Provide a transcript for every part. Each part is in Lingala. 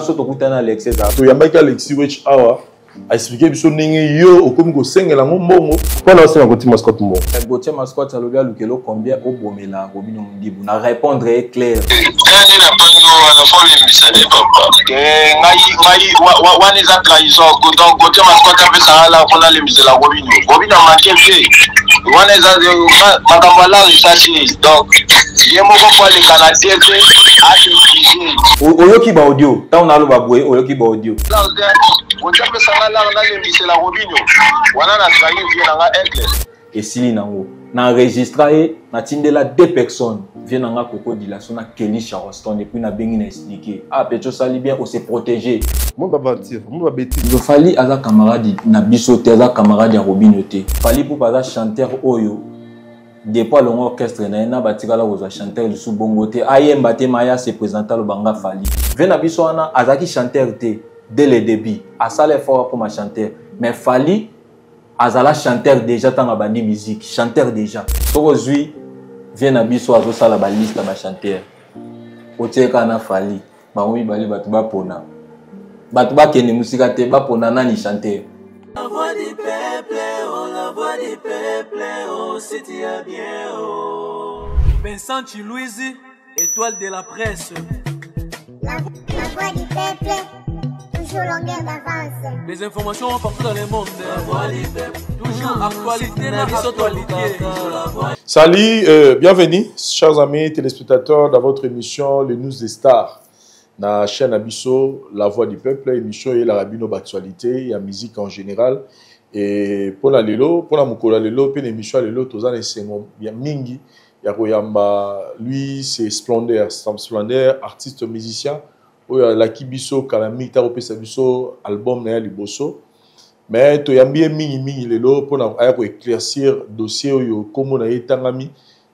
to yambaki Alexis Wech awa a expliqué biso ndenge yo okomi ko sengela mbongo pona osena Gauthier Mascotte mo Gauthier Mascotte alobi alukelo combien obomela Robinho Mundibu na répondre est clair wana eza trahison donc Gauthier Mascotte apesa ala mpona lemisela Robinho manke mpe wana eza makambo ala recherche donc ye moko po aleka na te mpe aexige oyoki ba audio ntango naloba boye oyoki ba audio Gauthier apesanga langa nalemisela Robinho wana na trahi vie nanga aigle esili nango na enregistra ye na tindela deux personnes vie nanga Coco Dilasso na Kelly Charleston et puis na bengi na expliquer Petro sali bien on se protéger moi ba mentir moi ba bêtise il fallait aza camarade na biso te aza camarade ya Robinho te fallait pour pas chanteur oyo depuis le orchestre na batikala kozwa chanteur du bongo te ayemba te maya se présenter le banga fallait vie na biso wana azaki chanteur te dès le début asala fort pour ma chanteur mais fallait azala chanteur déjà tant à bandi musique chanteur déjà aujourd'hui vient à biso azo sala ba liste ba chanteur otieka na fali ba oui bali batu ba pona batu ba kene musika te ba pona nani chanteur la voix du peuple oh la voix du peuple oh c'était bien oh Vincent Chilouizi étoile de la presse la voix du peuple longueur d'avance. Les informations partout dans le monde. Toujours actualité dans Salut, bienvenue, chers amis téléspectateurs, dans votre émission Les News des Stars. Dans la chaîne Abisso, La Voix du Peuple, émission et la rabino d'actualité, la musique en général. Et pour la Lelo, pour la Mukola Lelo, puis l'émission Lelo, tous les sémons, bien mingi. Yakoyamba, lui, c'est Splendeur, artiste musicien. La kibiso kalami ta opesa biso album na liboso mais to yambie mingi lelo pour éclaircir dossier oyo komo na etangami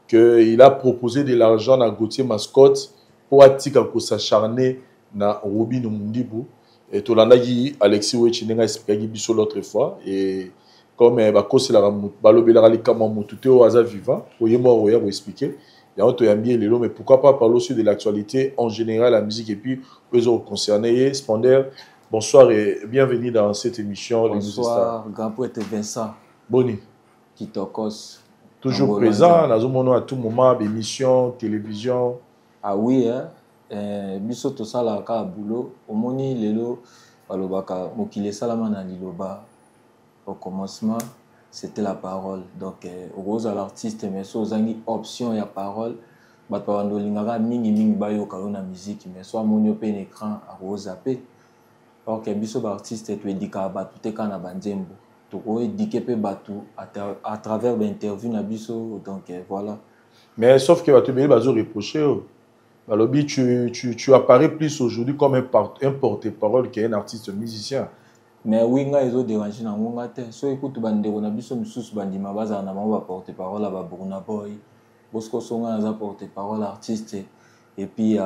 que il a proposé de l'argent à Gauthier Mascotte pour atika ko s'acharner na Robinho Mundibu et to landaki Alexis Wech nenga expliqué biso l'autre fois et comme ba kosela balobela likama mutu te o aza vivant oyemo oya ko expliquer. Mais pourquoi pas parler aussi de l'actualité en général, la musique et puis eux autres concernés. Splendeur, bonsoir et bienvenue dans cette émission. Bonsoir, grand poète Vincent. Boni. Kitokos. Toujours présent, nous à tout moment, émission, télévision. Ah oui, hein. Biso to sala ka boulot. Omoni lelo, balobaka mokile salamana liloba. Au commencement. C'était la parole. Donc, rose à l'artiste, mais so zangi option ya parole. Bat pawando lingara mingi bayo karona musique, mais soit monyo pe écran à rose apé. Alors que biso ba artiste tu edika batu te kana banzembo. To ko edike pe batu à travers l'interview na biso. Donc voilà. Mais sauf que batu be bazo reprocher. Balobi tu apparais plus aujourd'hui comme un porte-parole qu'un artiste musicien. Mais oui, ils ont dérangé dans mon matin. So écoute, bande on a vu son sous bandima baza na ma porte-parole à Burna Boy. Bosco Songa a porte-parole artiste et puis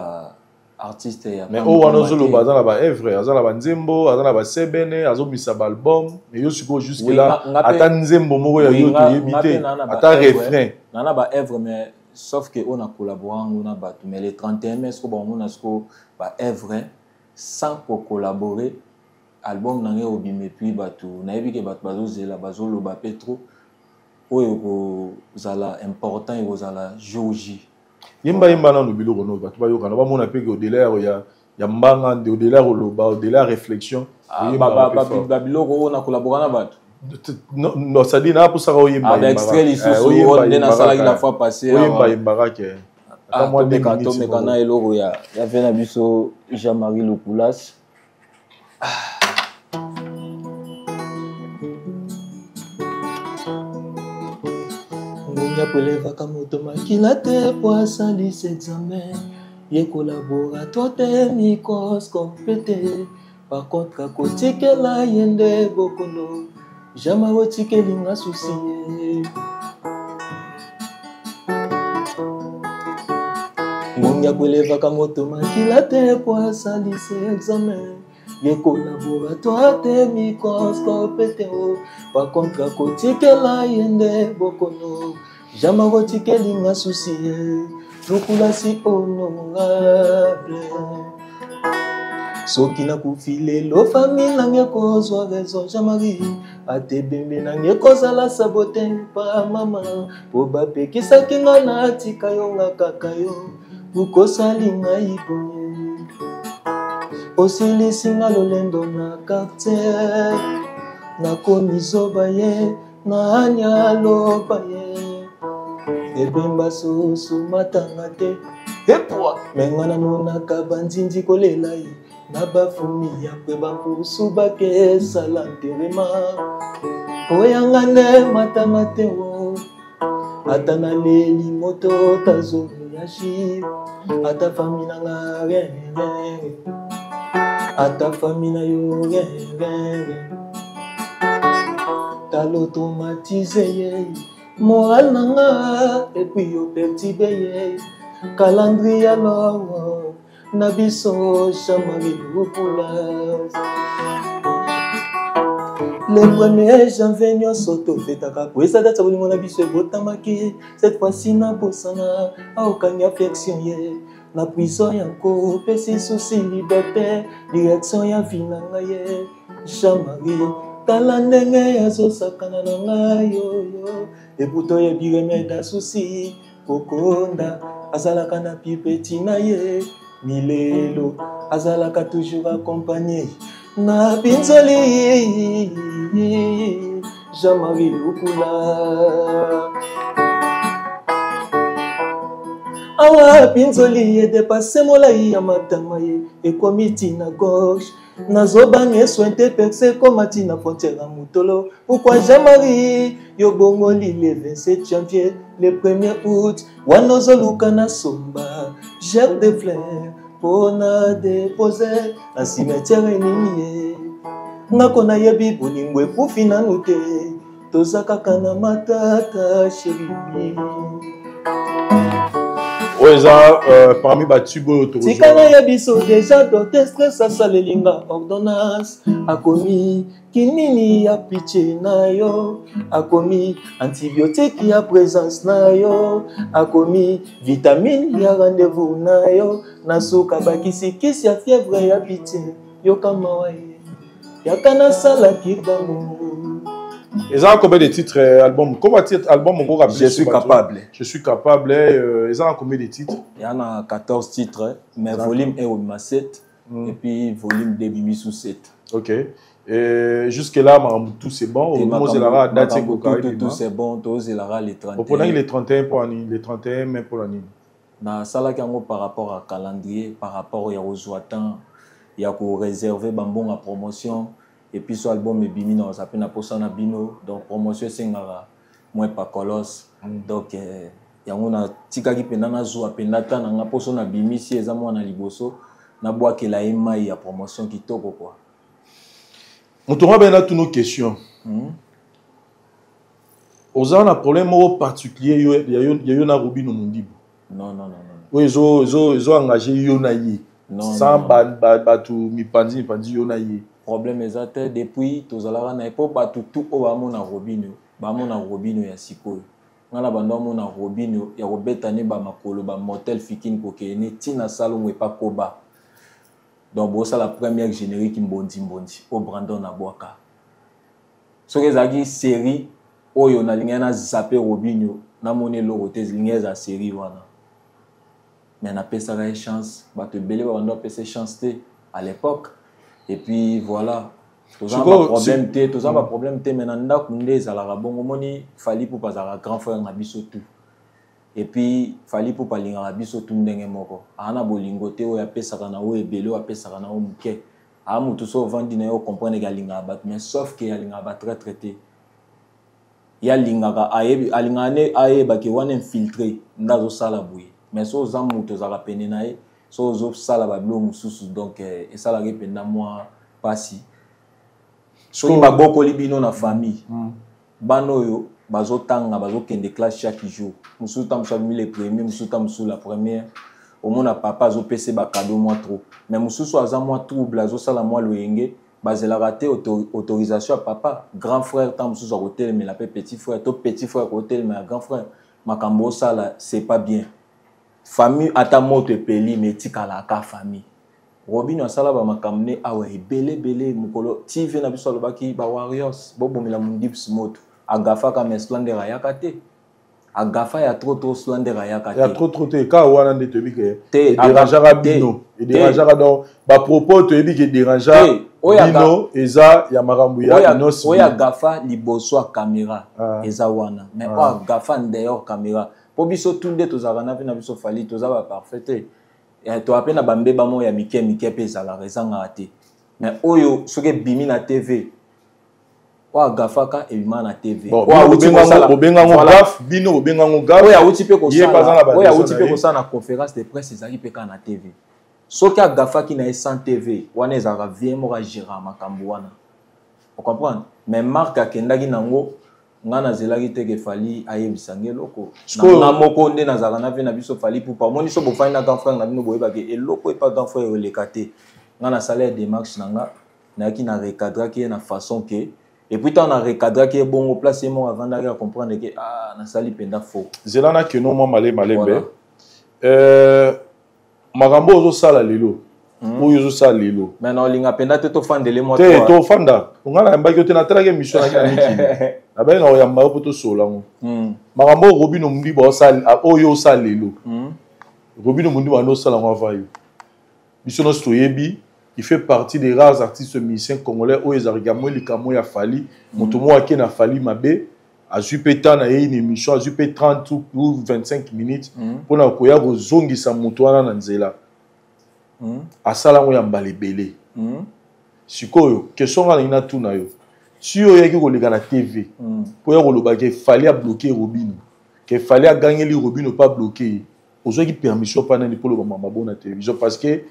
artiste. Mais oh on a le bazar là-bas Evre, azan la banzembo, azan la ba sebene, azo misa album. Mais yo suppose jusque là, ata nzembo moko ya yo to yebité, ata refrain. Nana ba Evre mais sauf que on a collaboré on a battu mais les 31 mai ce bon on a ce ba Evre sans collaborer. Album nangé obimé puis batu nayebi ke batu bazozela bazoloba petro oyo zala important et zala joji yimba na nobilo kono batu bayoka na bamona pe au delà ya mbanga de au delà loba au delà réflexion babiloko na collaborer na batu non ça dit na pour ça oyimba avec extrait lisusu on na sala la fois passée oyimba ke ata moi de kanto me kana eloko ya vena biso Jean-Marie Lokulas. Yapeleva kamoto makila te pour sali examen ye collaborateur te microscope te par contre à côté que la yende bokono jamais otike linga souci yapeleva kamoto makila te pour sali examen ye collaborateur te microscope te par contre à côté que la yende bokono jamais retike linga soucié, Lokulas si honorable. soki nakufi lelo famille nange kozwa raison Jean-Marie ate bembe nange kozala sabote pa mama po bapekisaki nga natika yo nga kaka yo ukosali ngai boye osilisi nga lolendo na quartier nakomi zoba ye na nyaloba ye ebemba susu matanga te epwa menga namonaka banzinzi kolela ye na bafumi ya mpe bampusu bakesala nterema oyanga nde matanga te o ata naleli moto tazolo ya shi ata fami nanga rere ata fami na yo rere talotomatize ye moral nanga epuis yo pertibe ye calendrier alors na biso Jean-Marie Loupoula le 1er janvier nyonso tofetaka po eza date ya bolingo na biso ebotamaki cette fois-ci na bosana aokangi affection ye na prison yango pesi susi liberté direction ya vie na ngai ye Jean-Marie tala ndenge azosakana na ngai yoyo eputo yebi remeda susi kokonda azalaka na pipeti na ye milelo azalaka toujours accompagné na pinzoli Jean-Marie Loupoula awa pinzoli edepase molai ya matama ye ekomi tina gauche nazobanga soin te percé comme tina frontière ya mutolo pourquoi Jean-Marie yo bongoli le 27 janvier le 1er août wana ozoluka na somba gerbe de fleurs pona depose na cimetière enini ye ngako nayebi bolingo ekufi nanu te toza kaka na matata sheri Oeza parmi batubo tika nayebi so déjà docteur stress asalelinga ordonnance akomi kinini ya piche na yo akomi antibiotique ya présence na yo akomi vitamine ya rendez-vous na yo nasuka bakisikisi ya fièvre ya piche yokamawa ye yakana sala kidamu. Ils ont combien de titres album? Comment titre album on va Je suis capable. Je suis capable. Ils ont combien de titres? Il y en a 14 titres, mais volume 1 au 7 et puis volume 2 bimi sous 7. OK. Et jusque là tout c'est bon. Tout c'est bon, tout c'est là les 31. Pour les 31 pour l'année, les 31 même pour l'année. Na sala kango par rapport à calendrier, par rapport ya ozoatan, ya ko réserver bambon à promotion. Et puis ce album est bimi dans sa peine pour na bino donc promotion c'est ngara moins pas colosse donc yango na tikaki pendana zo apendata na ngaposo na bimi si ezamo na liboso na boake la ema ya promotion kitoko quoi. Moutouba ben là toutes nos questions. Oza na problème au particulier yo na Robino Mundibo. Non. Oui ils ont engagé yo na yi. Sans ba tu mi pandi yo na yi. Problème exact depuis tozalaka na epo batu tout o bamona Robino ya sikoyo ngana bando mona Robino ya robetane ba makolo ba motel fikine kokene tina salongo epa koba donc bosa la première générique mbondi au Brandon na Boaka soki ezaki série oyo na linga na zappé Robino na moni logo te linga za série wana mais na pesaka chance bato belé ba bando pesa chance te à l'époque. Et puis voilà, tous un problème té mais nanda kunde zalaka bongo moni fali pour pas grand frère na biso tout. Et puis fali pour pas linga biso tout ndenge moko. Ana bolingo te o ya pesaka na o ebele o pesaka na o muke. A mutu so vandi na yo comprendre ga linga bat mais sauf que ya linga bat très traité. Ya linga ga alinga ne ayeba ke wana infiltré ndazo sala buye. Mais so za mutu za rapene na ye so zo sala ba blo mususu donc et ça la rependa moi pasi so ni maboko libino na famille bano yo bazo tanga bazo kende classe chaque jour mususu tam chambi les premiers mususu tam sous la première au monde papa zo pc ba cadeau moi trop mais mususu aza moi trouble azo sala moi loyenge bazela raté autorisation à papa grand frère tam mususu hôtel mais la petit frère hôtel mais grand frère makambo sala c'est pas bien. Famille ata moto peli mais tika la ka famille Robin asala ba makamne awa ebele mukolo TV na biso alobaki ba Warriors bobomela mundips moto agafa ka meslander ayaka te agafa ya trop slander ayaka te ya trop te ka wana nde to bike te dérangeara bino et dérangeara donc ba propos to bike dérangera bino eza ya makambu ya inosi oya gafa liboso a caméra eza wana mais o gafa dehors caméra po biso tunde tozaka na biso fali tozaba parfait to apena bambeba mo ya mike pe ezala rezanga te mais oyo soki bimi na TV wa gafaka ebima na TV wa obenga ngo gaf bino obenga ngo gaf oya uti pe ko sana conférence de presse ezali pe ka na TV soki a gafaki na sans TV wana ezaka vie mo ka gérer makambo wana on comprendre mais marque akendaki nango ngana zelaki teke fali ayebisa ngeloko na moko nde nazaka na na biso fali pupa moni so bofani na grand frère na bino boyeba ke eloko epa grand frère olekate ngana salaire démarche nanga naki na recadrer ki na façon que et puis tant na recadrer ki bon place mo avant d'aller comprendre que na sali penda faux zelana ke no mo malembe magambo ozo sala lelo oyo zo sala lelo maintenant linga penda te to fandele mo te to fanda ngana mbaki te na trage mission na kiniki abe na oyamba po to solango magambo Robino mundi ba sala oyo sala lelo Robino mundi ba no sala ngo avayo mission no stoyebi il fait partie des rares artistes musiciens congolais oyo ezarigamo likamo ya fali moto mo akena na fali mabe azupeta na une émission azupe 30 ou 25 minutes pour na koya kozongisa moto wana na nzela asala ngo ya mbalebele sikoyo question ngana ina tuna yo si yo yaki koleka na TV po ya koloba ke fallait bloquer Robino que fallait gagner les Robino pas bloquer ozaki permission pas na pour le mama bona télévision parce que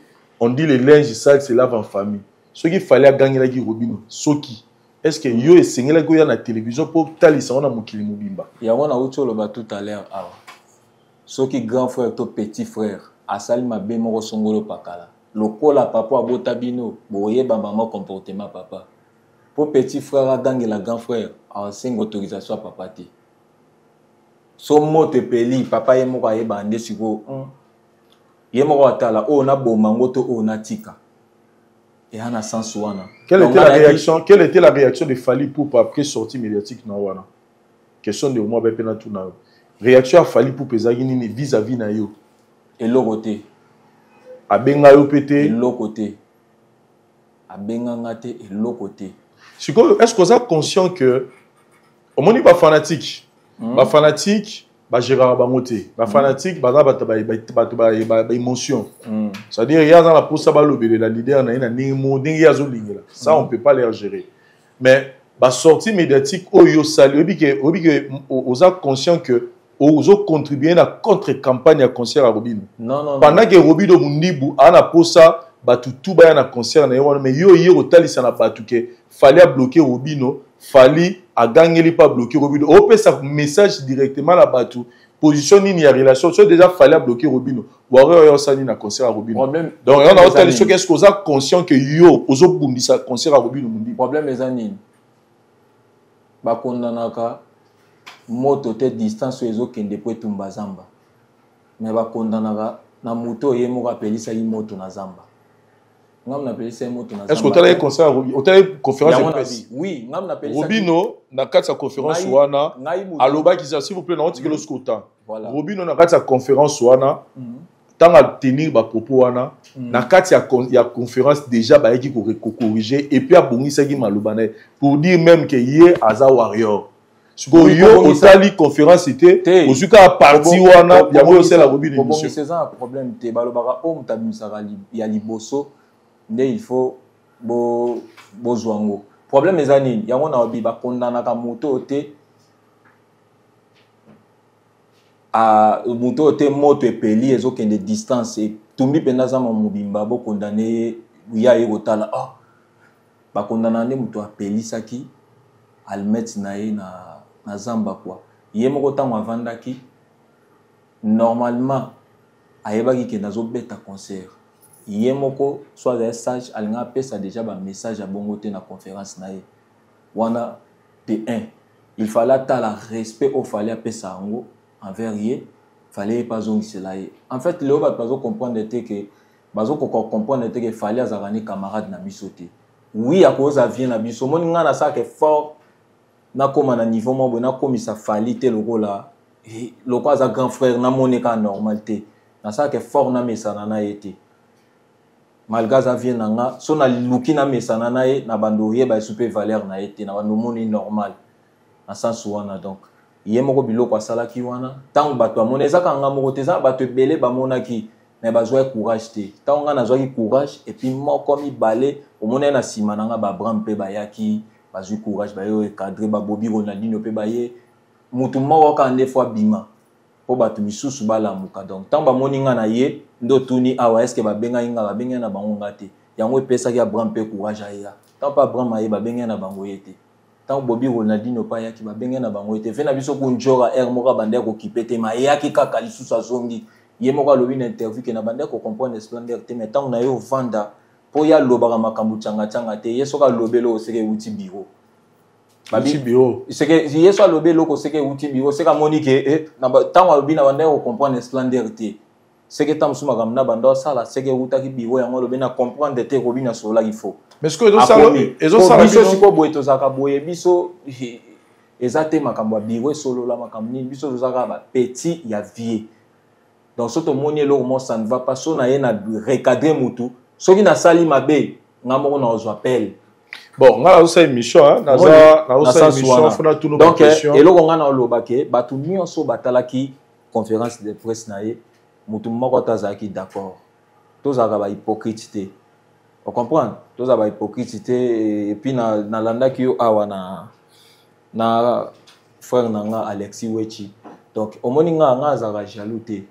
on dit les linges sales se lavent en famille ce qu'il fallait gagner la Robino soki est-ce que yo esengela ko ya na télévision pour talisa ona mokili mobimba ya wana utolo ba tout à l'heure awa soki grand frère to petit frère asali mabe moko songolo pakala lokola papa abota bino boyeba maman comportement papa pour petit frère adangela grand frère a une autorisation à papa te so moto peli papa ye moko ayeba ande siko ye moko atala o na bomango to o na tika et en sens wana quelle était la réaction de Fally Ipupa après sortie médiatique na wana question de moi be pena tout na réaction à Fally Ipupa ezaki nini vis-à-vis na yo eloko te abenga yo pété eloko te abenga ngate eloko te est-ce que vous êtes conscient que au moins pas fanatique ba fanatique ba Gérard Bangote ba fanatique ba émotion c'est-à-dire il y a dans la poste ba lobele la leader na ina nimo ndenge ya zo lingela ça on peut pas les gérer mais ba sortie médiatique oyo sali obi que vous êtes conscient que ozo contribuer na contre campagne à concert à Robino non pendant que Robino mundibu ana posa batu tout ba na concert na yo mais yo otalisa na batu ke fallait bloquer Robino fallait a gagner les pas bloquer Robino on peut ça message directement la batu position ni ya relation so déjà fallait bloquer Robino warrior yo sani na concert à Robino donc on a autant ce qu'est-ce que vous êtes conscient que yo ozo bundisa concert à Robino mundibu problème ezanini ba kondanaka moto te distance ezo kende po etumba zamba mais ba kondanaka na moto ye moko apelisa yi moto na zamba ngam na pelisa moto na zamba est-ce que tu as concert tu as conférence de presse oui ngam na pelisa Robino na kati sa conférence wana aloba ki s'il vous plaît na otiki lo skota Robino na kati sa conférence wana tant à tenir ba propos wana na kati ya conférence déjà ba yeki ko corriger et puis abongisa ki malobane pour dire même que hier aza warrior siko yo otali conférence était ozuka parti wana ya mo c'est la Robino émission c'est ça problème te balobaka o mutabimisaka ya liboso nde il faut bozwango problème ezanini yango na obi bakondanaka moto te a moto te moto epeli ezokende distance tumbi penda za mobimba bokondane ya ekotala bakondana nde moto apelisaki almet na ye na zamba quoi ye moko ntango avandaki normalement ayebaki ke nazobeta concert ye moko soit des sage alinga apesa déjà ba message à bongo te na conférence na ye wana P1 il fallait tala respect au fallait apesa ngo envers ye fallait pas zongisela ye en fait le bato bazo comprendre que bazo ko comprendre que fallait azarani camarade na biso te. Oui, à cause à vient na biso. Mon nga na ça que fort na koma na niveau mo na komi sa fali te loko la. Loko aza grand frère na moneka normalité. Na ça que fort na mesana na été. Malgré ça vient na nga so na luki na mesana na e na bandorie ba super valeur na été na bando moni normal. Na sens wana donc. Yé moko biloko asala ki wana. Tant bato amona ezaka nga moko te za bato belé ba mona ki mais bazwa courage te. Tant nga na zwa courage et puis moko mi balé au mona na sima na nga ba bram pe ba yaki bazwa courage ba yo cadrer ba Bobby Ronaldinho pe ba ye mutu moko ka nde fois bima po bato misusu bala muka donc tant ba moni nga na ye ndo tuni awa est-ce que ba benga inga ba benga na bango ngate yango pesa ki ya bram pe courage aya tant pas bram aye ba benga na bango yete tant Bobby Ronaldinho pa yaki ba benga na bango yete fe na biso ku njora er moko bande ko kipete ma yaki kaka lisusu azongi ye moko alobi na interview ke na bande ko comprendre splendeur te mais tant na yo vanda po ya lobaka makambu changa te yeso ka lobelo seke uti biro babi biro seke yeso lobelo ko seke uti biro seka monike na tant alobi na bande ko comprendre splendeur te seke tam suma kam na bande sala seke uta ki biro yango lobi na comprendre te ko bina sola il faut mais ce que ezo sala biso siko boeto zaka boye biso ezate makambu biro solo la makambu ni biso zaka ba petit ya vie donc soto moni lo mo ça ne va pas so na ye na recadrer mutu soki na sali mabe ngamo na ozo appel bon nga na sa émission hein na sa émission fona tout donc eloko nga na olobake batu nyonso batalaki conférence de presse na ye mutu moko tazaki d'accord tozaka ba hypocrite te on comprend tozaka ba hypocrite te et puis na landaki yo awa na frère na nga Alexis Wechi donc omoni nga zaka jaloux te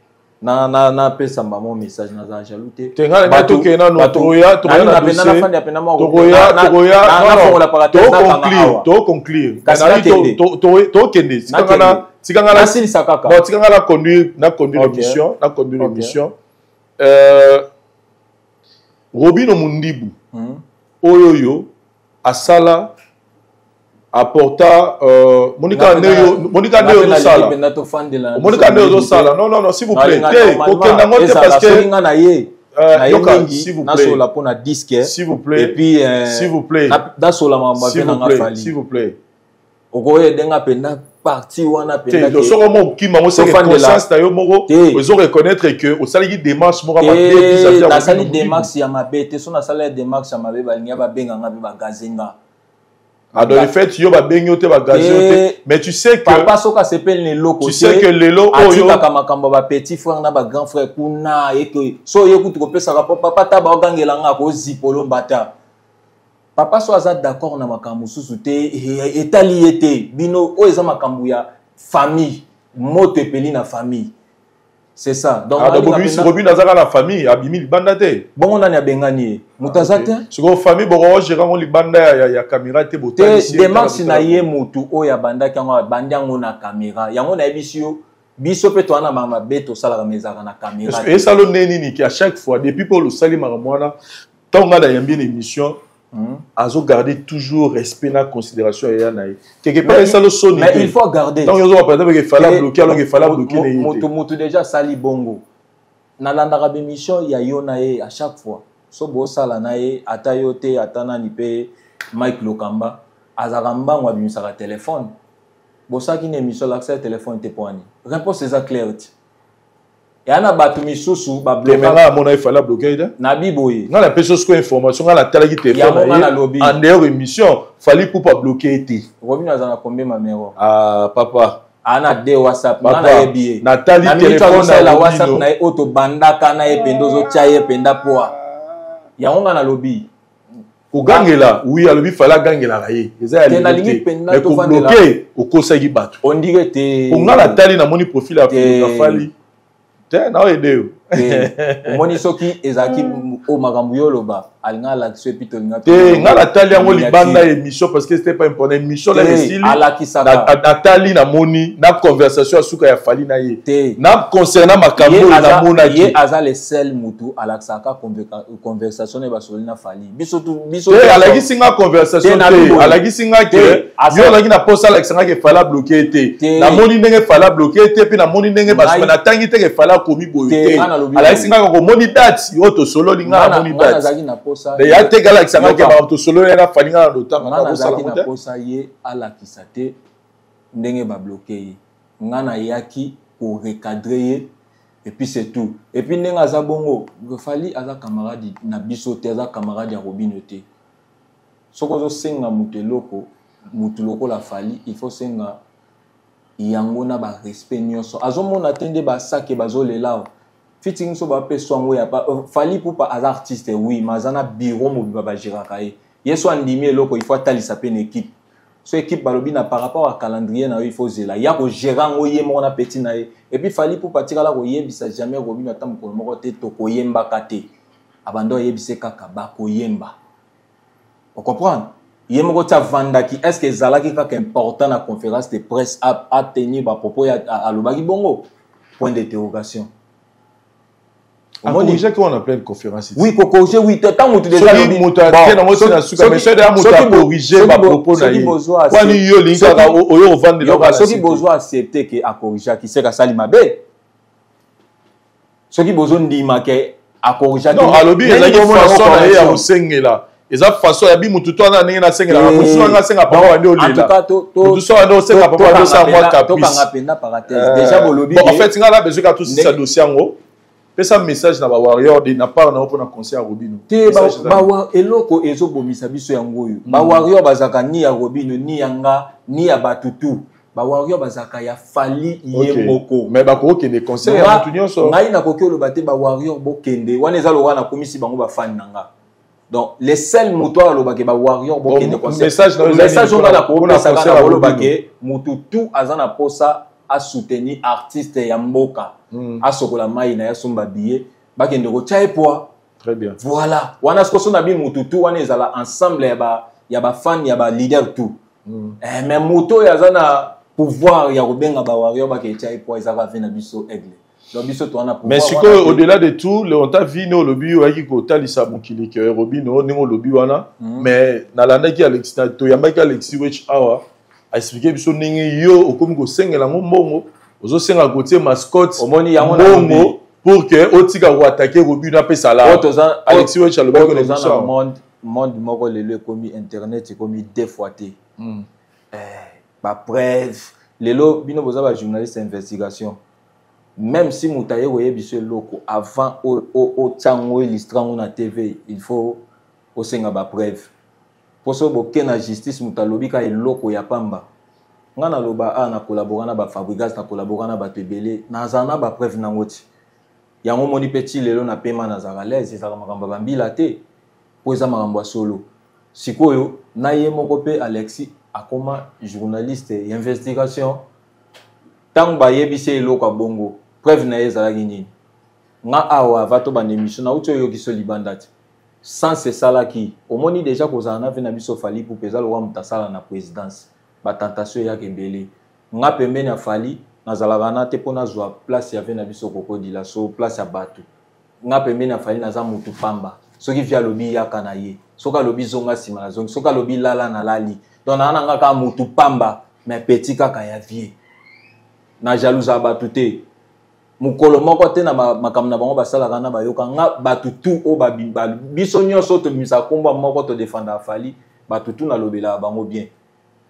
na pesa mon message na za jaloute tenga na to ke na no toya na pena na fandi apena mo toya to conclure to kende sikanga na silisa kaka bon sikanga na conduire l'émission Robino Mundibu oyoyo asala apporta Monica Neo do sala Monica Neo do sala non s'il vous plaît aucun nango te parce que yoka s'il vous plaît na pona disque s'il vous plaît et puis s'il vous plaît da sola mamba na ngafali s'il vous plaît okoye denga penda parti wana penda ke so mo ki mango c'est conscience ta yo moko ozo reconnaître que au sali démarche moko ba des na sali démarche ya mabete so na sali démarche ya mabe ba linga ba benga ngabe ba gazenga. Dans le fait, tu mais tu sais que papa soka s'appelle les locaux. Tu sais que les locaux atika kama kamba ba petit frère na ba grand frère kuna et que so yeku trope ça rapport papa ta ba ogangela nga ko zipolo bata. Papa so aza d'accord na makambu susu te etali ete bino o eza makambu ya famille moto epeli na famille. C'est ça. Donc Robin azaka la famille abimi libanda te. Bon on a bengani mutazate. Siko famille boko gérant libanda ya caméra te botali ici. Démarche na ye mutu o ya banda kango bandango na caméra. Yango na bisio biso pe to na mama beto sala ka mezaka na caméra. Et ça lo neni ki à chaque fois depuis pour le sali maramwana tonga da yambi émission azo garder toujours respect na considération ya naï quelque part ça le sonne mais il faut garder donc ils ont pas que fallait bloquer alors qu'il fallait bloquer moto déjà sali bongo na landaka émission ya yo naé à chaque fois so bo sala naé ata yo te atana ni pe Mike Lokamba azaramba ngwa bimisaka téléphone bo saki na émission l'accès téléphone te poani réponse c'est clair. Et on a battu misusu ba bloquer mais mon il fallait bloquer na biboye na la personne ko information na la télé qui téléphone en dehors émission fallait pour pas bloquer été Robin azana combien ma mère ah papa ana de WhatsApp na ebi Nathalie téléphone na WhatsApp na auto bandaka na ependo zo chaye penda poa yango na lobby ogangela oui alobi fallait gangela raye eza ya mais ko bloquer au conseil bato on dirait te on a la tali na moni profil ya fali na aider moni soki ezaki o makambu yo loba alinga l'action et puis tolinga te ngala tali yango libanda émission parce que c'était pas important émission là ici Nathalie na moni na conversation asuka ya fali na ye na concernant makambo na mona ye aza le seul mutu alaksaka conversation ne basoli na fali biso alaki singa conversation te alaki singa que yo alaki na posa alaksanga ke fala bloquer te na moni ndenge fala bloquer te puis na moni ndenge basoma na tangi te ke fala komi boye te alaki singa ko moni date yo to solo linga na moni date de ya te galaksanga ke ba to solo na fali nga na lotanga na posa na posa ye alakisa te ndenge ba bloquer ye ngana yaki pour recadrer et puis c'est tout et puis ndenge aza bongo fali aza camarade na biso te aza camarade ya Robino te soko zo senga muteloko mutuloko la fali il faut senga yango na ba respect nyonso azomona tende ba sake bazolela fitting so ba peso ngo ya pa fali pour pas aza artiste oui mazana bureau mo ba jiraka ye yeso andimi eloko il faut atalisa pe une équipe so équipe balobi na par rapport à calendrier na il faut zela ya ko gérer ngo ye mo na petit na ye et puis fali pour partir là ko yebisa jamais Robino atam ko moko te to ko yemba kate abando yebise kaka ba ko yemba on comprend yemba ko ta vandaki est-ce que zalaki kaka important na conférence de presse à tenir ba propos à lobaki bongo point d'interrogation. On dit qu'on a plein de conférences. Oui, corriger, oui. Tant que tu déjà corriger ma propos na yi. Kwa ni yo linka ka oyo vendre la. Ceux qui besoin accepter que a corriger qui c'est ka sali mabe. Ceux qui besoin di make a corriger. Non, alobi ezaki façon na ye ya osengela. Eza façon ya bi mutu to na ninga na sengela. Mutu nga senga pa wa ndio lela. En tout cas to mutu so ndo senga pa wa sa moi caprice. To kanga penda parenthèse. Déjà bolobi. Bon, en fait, nga la besoin ka tout ça dossier ngo. Fais ça message na ba warrior de na part na pour na concert à Robino. Te ba wa eloko ezo bomisa biso yango yo. Ba warrior bazaka ni ya Robino ni yanga ni ya batutu. Ba warrior bazaka ya fali yemoko. Mais ba ko kende concert ya mutu nyonso. Ngai na kokyo lo bate ba warrior bo kende. Wana eza lo wana komisi bango ba fan nanga. Donc les seuls moutons lo bake ba warrior bo kende concert. Message on va la ko na concert lo bake mutu tout azana posa à soutenir artiste ya mboka à sokola mai na ya somba billet bakende ko tchae poa très bien voilà wana skoso na bi mututu wana ezala ensemble ya ba fan ya ba leader tout mais moto ya zana pouvoir ya kobenga ba warrior bakende tchae poa ezaka vina biso aigle donc biso to wana pouvoir mais siko au-delà de tout le on t'a vu no lobby oaki ko talisa mukili ke Robino ningo lobby wana mais na landaki Alex to yambaki Alexis Wech awa a expliqué biso ningi yo okomi ko sengela mbongo ozo senga côté mascotte omoni yango mbongo pour que otika ko attaquer Robino pe sala Alexis Wech a le bon que monde moko lelo komi internet komi défoité ba preuve lelo bino boza ba journaliste investigation même si mutaye ko yebiso loko avant au tango illustrant na TV il faut au senga ba preuve pour ça boke na justice mutalobi ka eloko ya pamba ngana loba na collaborer na ba fabricants na collaborer na ba tebele na zana ba preuve na ngoti yango moni petit lelo na pema na zaralez ezaka makamba bambila te po eza makambo solo sikoyo na ye moko pe Alexis akoma journaliste et investigation tang ba yebise eloko bongo preuve na ezala nini nga awa vato ba émission na uto yo kiso libandati sans c'est ça là qui au moni déjà kozana na vina biso fali pour pesa lo wa mutasala na présidence ba tentation ya kembele nga pembeni ya fali na zalagana te pona zwa place ya vina biso kokodila so place ya batu nga pembeni ya fali na za mutu pamba soki via lobi ya kana ye soka lobi zonga sima na zongi soka lobi lala na lali donc na nga ka mutu pamba mais petit kaka ya vie na jalousa batu te mukolo moko te na makambo na bango basalaka na bayoka nga batutu o biso nyonso to misa komba moko to défendre fali batutu na lobela bango bien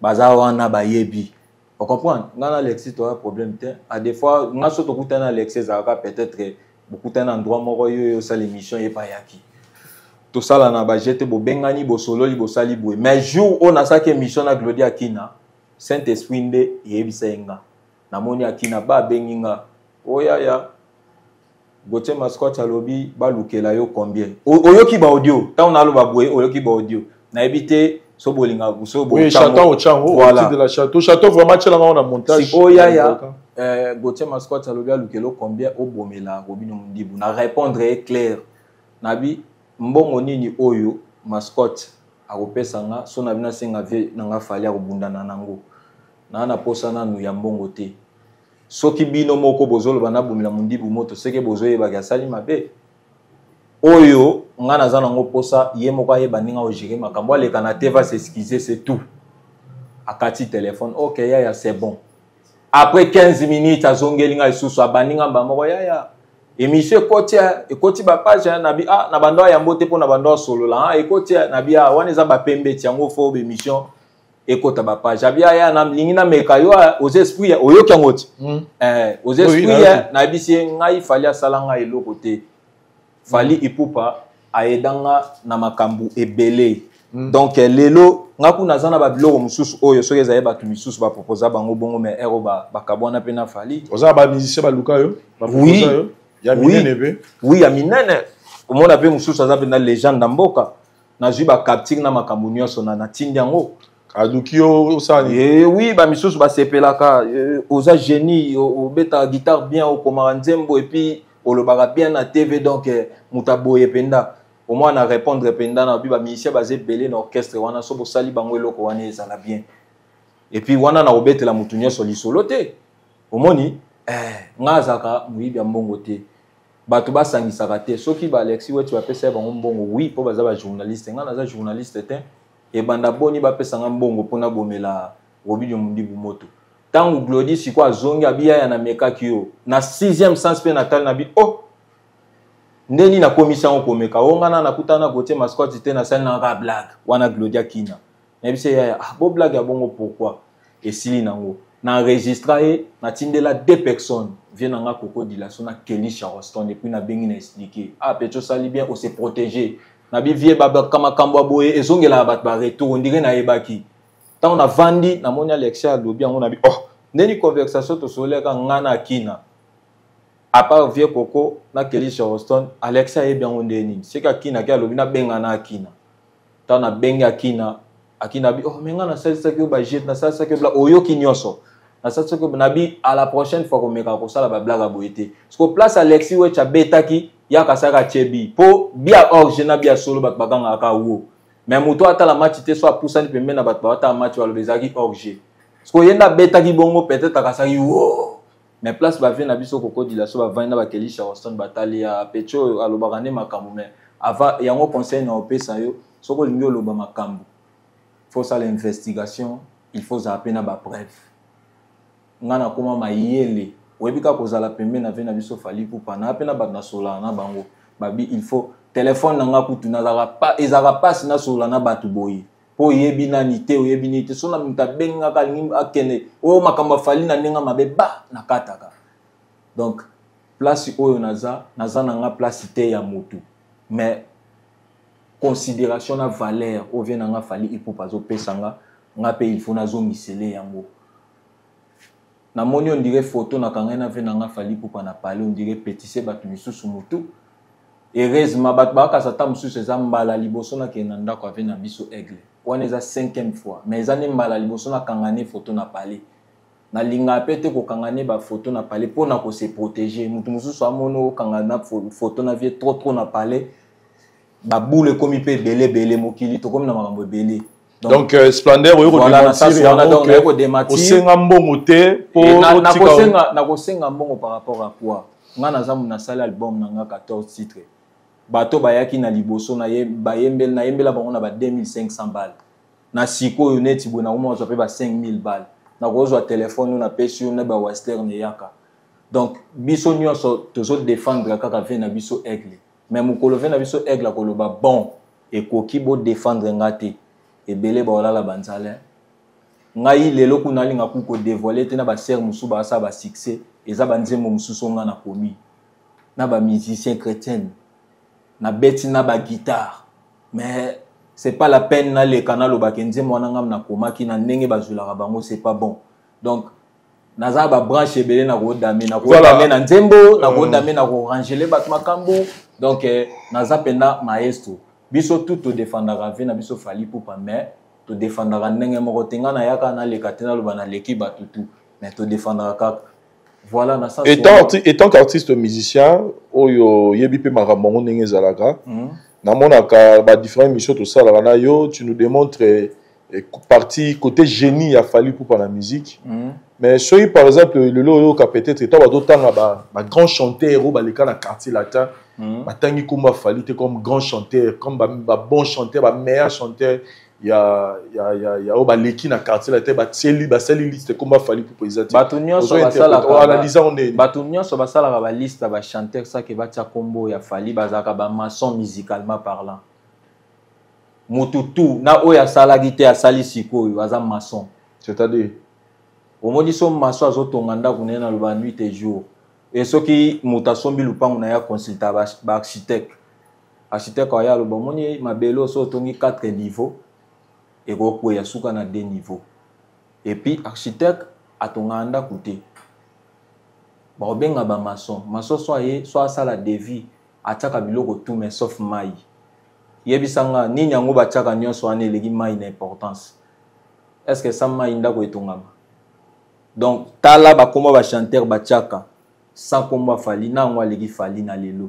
baza wana bayebi on comprend nga na Alexis to a problème te à des fois nga so to kutana Alexis zaka peut-être beaucoup d'un endroit moko yo sa l'émission e pa yaki to sala na ba jete bo bengani bo solo li bo sali bo mais jour on a ça que émission na Gloria Akina Saint-Esprit nde yebisa nga na moni Akina ba benginga oya ya gote mascotte alobi balukela yo combien oyoki ba audio ta on aloba boye oyoki ba audio na ebité so bolinga so bo oui château au chango voilà de la château vraiment tchela on a montage si oya ya gote mascotte alobi alukelo combien obomela Robino Mundibu na répondre est clair nabi mbongo nini oyo mascotte akopesa nga so na bina senga vie nanga fali akobundana nango na posa nanu ya mbongo te soki bino moko bozoloba na bumila mundibu moto seke bozoyeba sali mabe oyo nga naza nango posa ye moko ayeba ninga ogere makambo aleka na te va s'excuser c'est tout akati téléphone ok yaya c'est bon après 15 minutes azongeli nga isusu abaninga mbamoko yaya émission ekoti ba page na bi na bando ya mbote po na bando solo la ekoti na bi wana eza ba pembe tiango fo be émission ekota ba page abia ya na lingi na meka yo aux esprits oyo kyangoti aux esprits na bisi ngai fali asala nga eloko te fali ipupa aedanga na makambu ebele donc lelo ngaku nazana ba biloko mususu oyo soki ezaye batu misusu ba proposer bango bongo mais ero ba kabwana pe na fali oza ba musicien ba luka yo ba proposer yo ya minene be oui ya minene omona pe mususu aza pe na légende na mboka na zui ba capture na makambu nyonso na tindi yango aluki yo osani oui ba misusu ba sepelaka oza génie obeta guitare bien okomaka nzembo et puis olobaka bien na TV donc mutaboye penda au moins na répondre penda na bi ba musicien bazé belé na orchestre wana so bo sali bango eloko wana ezala bien et puis wana na obetela mutu nyonso lisolo te omoni ngazaka muyibi ya mbongo te bato basangisaka te soki ba Alexis wetu bapesa bango mbongo oui po baza ba journaliste nga naza journaliste te e banda boni bapesa nga mbongo pona bomela Robinho Mundibu moto tangu Glody siko azongi abiya ya na mekaki yo na 6e sens pe natal na bi ndeni na commission komeka ongana nakutana kote mascotte te na sali na ka blague wana Glody akina na bise ya bo blague ya bongo pourquoi et sili nango na enregistré na tindela 2 personnes viennent nga koko dilation na Kelly Charleston et puis na bengi na expliquer pecho sali bien on se protéger na bi vie baba kama kambo boye ezongela bat ba retour on dirait na ebaki tant na vandi na moni Alexia alobi on a bi ndeni conversation to soleka ngana akina à part vie koko na Kelly Charleston Alexia e bien on ndeni c'est ka kina ka alobi na benga na akina tant na benga akina bi menga na salisa ke ba jet na salisa ke bla oyo kinyoso na salisa ke na bi à la prochaine fois ko meka ko sala ba blague boyete parce que place Alexis we cha betaki ya kasaka chebi po bia orge na bia solo bat baganga ka wo mais muto ata la match te so poussa ni pembe na bat ba ata match wa lobezaki orge parce que yenda betaki bongo peut-être akasaki wo mais place ba vient na biso koko dila so ba vanda ba Kelly Charleston batali ya pecho alobaka ne makambo mais avant yango conseil na opesa yo soko lingi oloba makambo faut ça l'investigation il faut zapper na ba preuve ngana koma mayele webika kozala pembe na vena biso fali pupa na pena bat na sola na bango babi il faut téléphone na nga kutu na pas ezaka passe na sola na batu boyi po yebi na nité yebi nité so na mta benga ka lingi akene o makamba fali na ninga mabe ba na kataka donc place oyo naza na nga place te ya mutu mais considération na valeur o vient na nga fali ipupa zo pesanga nga pe il faut na zo misele yango na moni on dirait photo na kanga na vena nga fali pupa na parler on dirait pétissé batu misusu mutu heureusement bat ba ka sata misusu eza mbala liboso na kena ndako avena biso aigle wana eza 5e fois mais eza ne mbala liboso na kanga ne photo na parler na linga pete ko kanga ne ba photo na parler pour na ko se protéger mutu misusu amono kanga na photo na vie trop na parler ba boule komi pe belé mokili to komi na makambo belé. Donc Splendeur oyo ko dématir osenga mbongo te po na kosenga mbongo par rapport à quoi nga nazamu na sala album na nga 14 titres bato bayaki na liboso na yembela bango na ba 2500 balles na siko yo neti bona mo zo pe ba 5000 balles na kozwa téléphone na pesi na ba western yaka donc biso nyonso tozo défendre kaka ve na biso aigle mais mukolo ve na biso aigle koloba bon et koki bo défendre ngate ebele baolala banzala ngai lelo kuna linga kuko dévoiler te na ba ser musu ba sa ba succès eza banzembo mususu nga na komi na ba musicien chrétien na beti na ba guitare mais c'est pas la peine na le canal lo ba kenzembo na ngam na komaki na ndenge bazulaka bango c'est pas bon donc naza ba branche ebele na ko dame na nzembo na ko dame na ko ranger bat makambo donc naza penda maestro biso tout to défendra ve na biso fali pupa mais to défendra ndenge moko tenga na yaka na le katena lo bana leki batutu mais to défendra kaka voilà na sens étant qu'artiste musicien oyo yebi pe makambo ndenge zalaka dans différentes missions, tout ça, tu nous démontres partie côté génie, il a fallu pour la musique. Mais soyez par exemple, le lot peut-être, tu as d'autant grand chanteur, les cas dans le quartier latin, tu comme fallu comme grand chanteur, comme bon chanteur, meilleur chanteur. Il y a l'équipe dans le quartier latin, c'est comme fallu pour présenter. Batunion sur la liste de chanteurs, ça qui va être combo, il a fallu maçon musicalement parlant. Mututu, na oya sala guité à sali siko, il va maçon. C'est-à-dire au moins ils sont maçons azotonganda kunena le nuit et jour. Et ceux qui mutasombi lupango na ya consulta ba architecte. Architecte aya le bon moni mabelo so tongi 4 niveaux et ko ya suka na 2 niveaux. Et puis architecte atonganda côté. Ba obenga ba maçon. Maçon soit sala devis ataka biloko tout mais sauf mai. Yebisanga ni nyango bachaka nyonso ane legi mai na importance. Est-ce que ça mai ndako etongama? Donc tala ba komba ba chanteur bachaka sans komba fali na ngwa legi fali na lelo.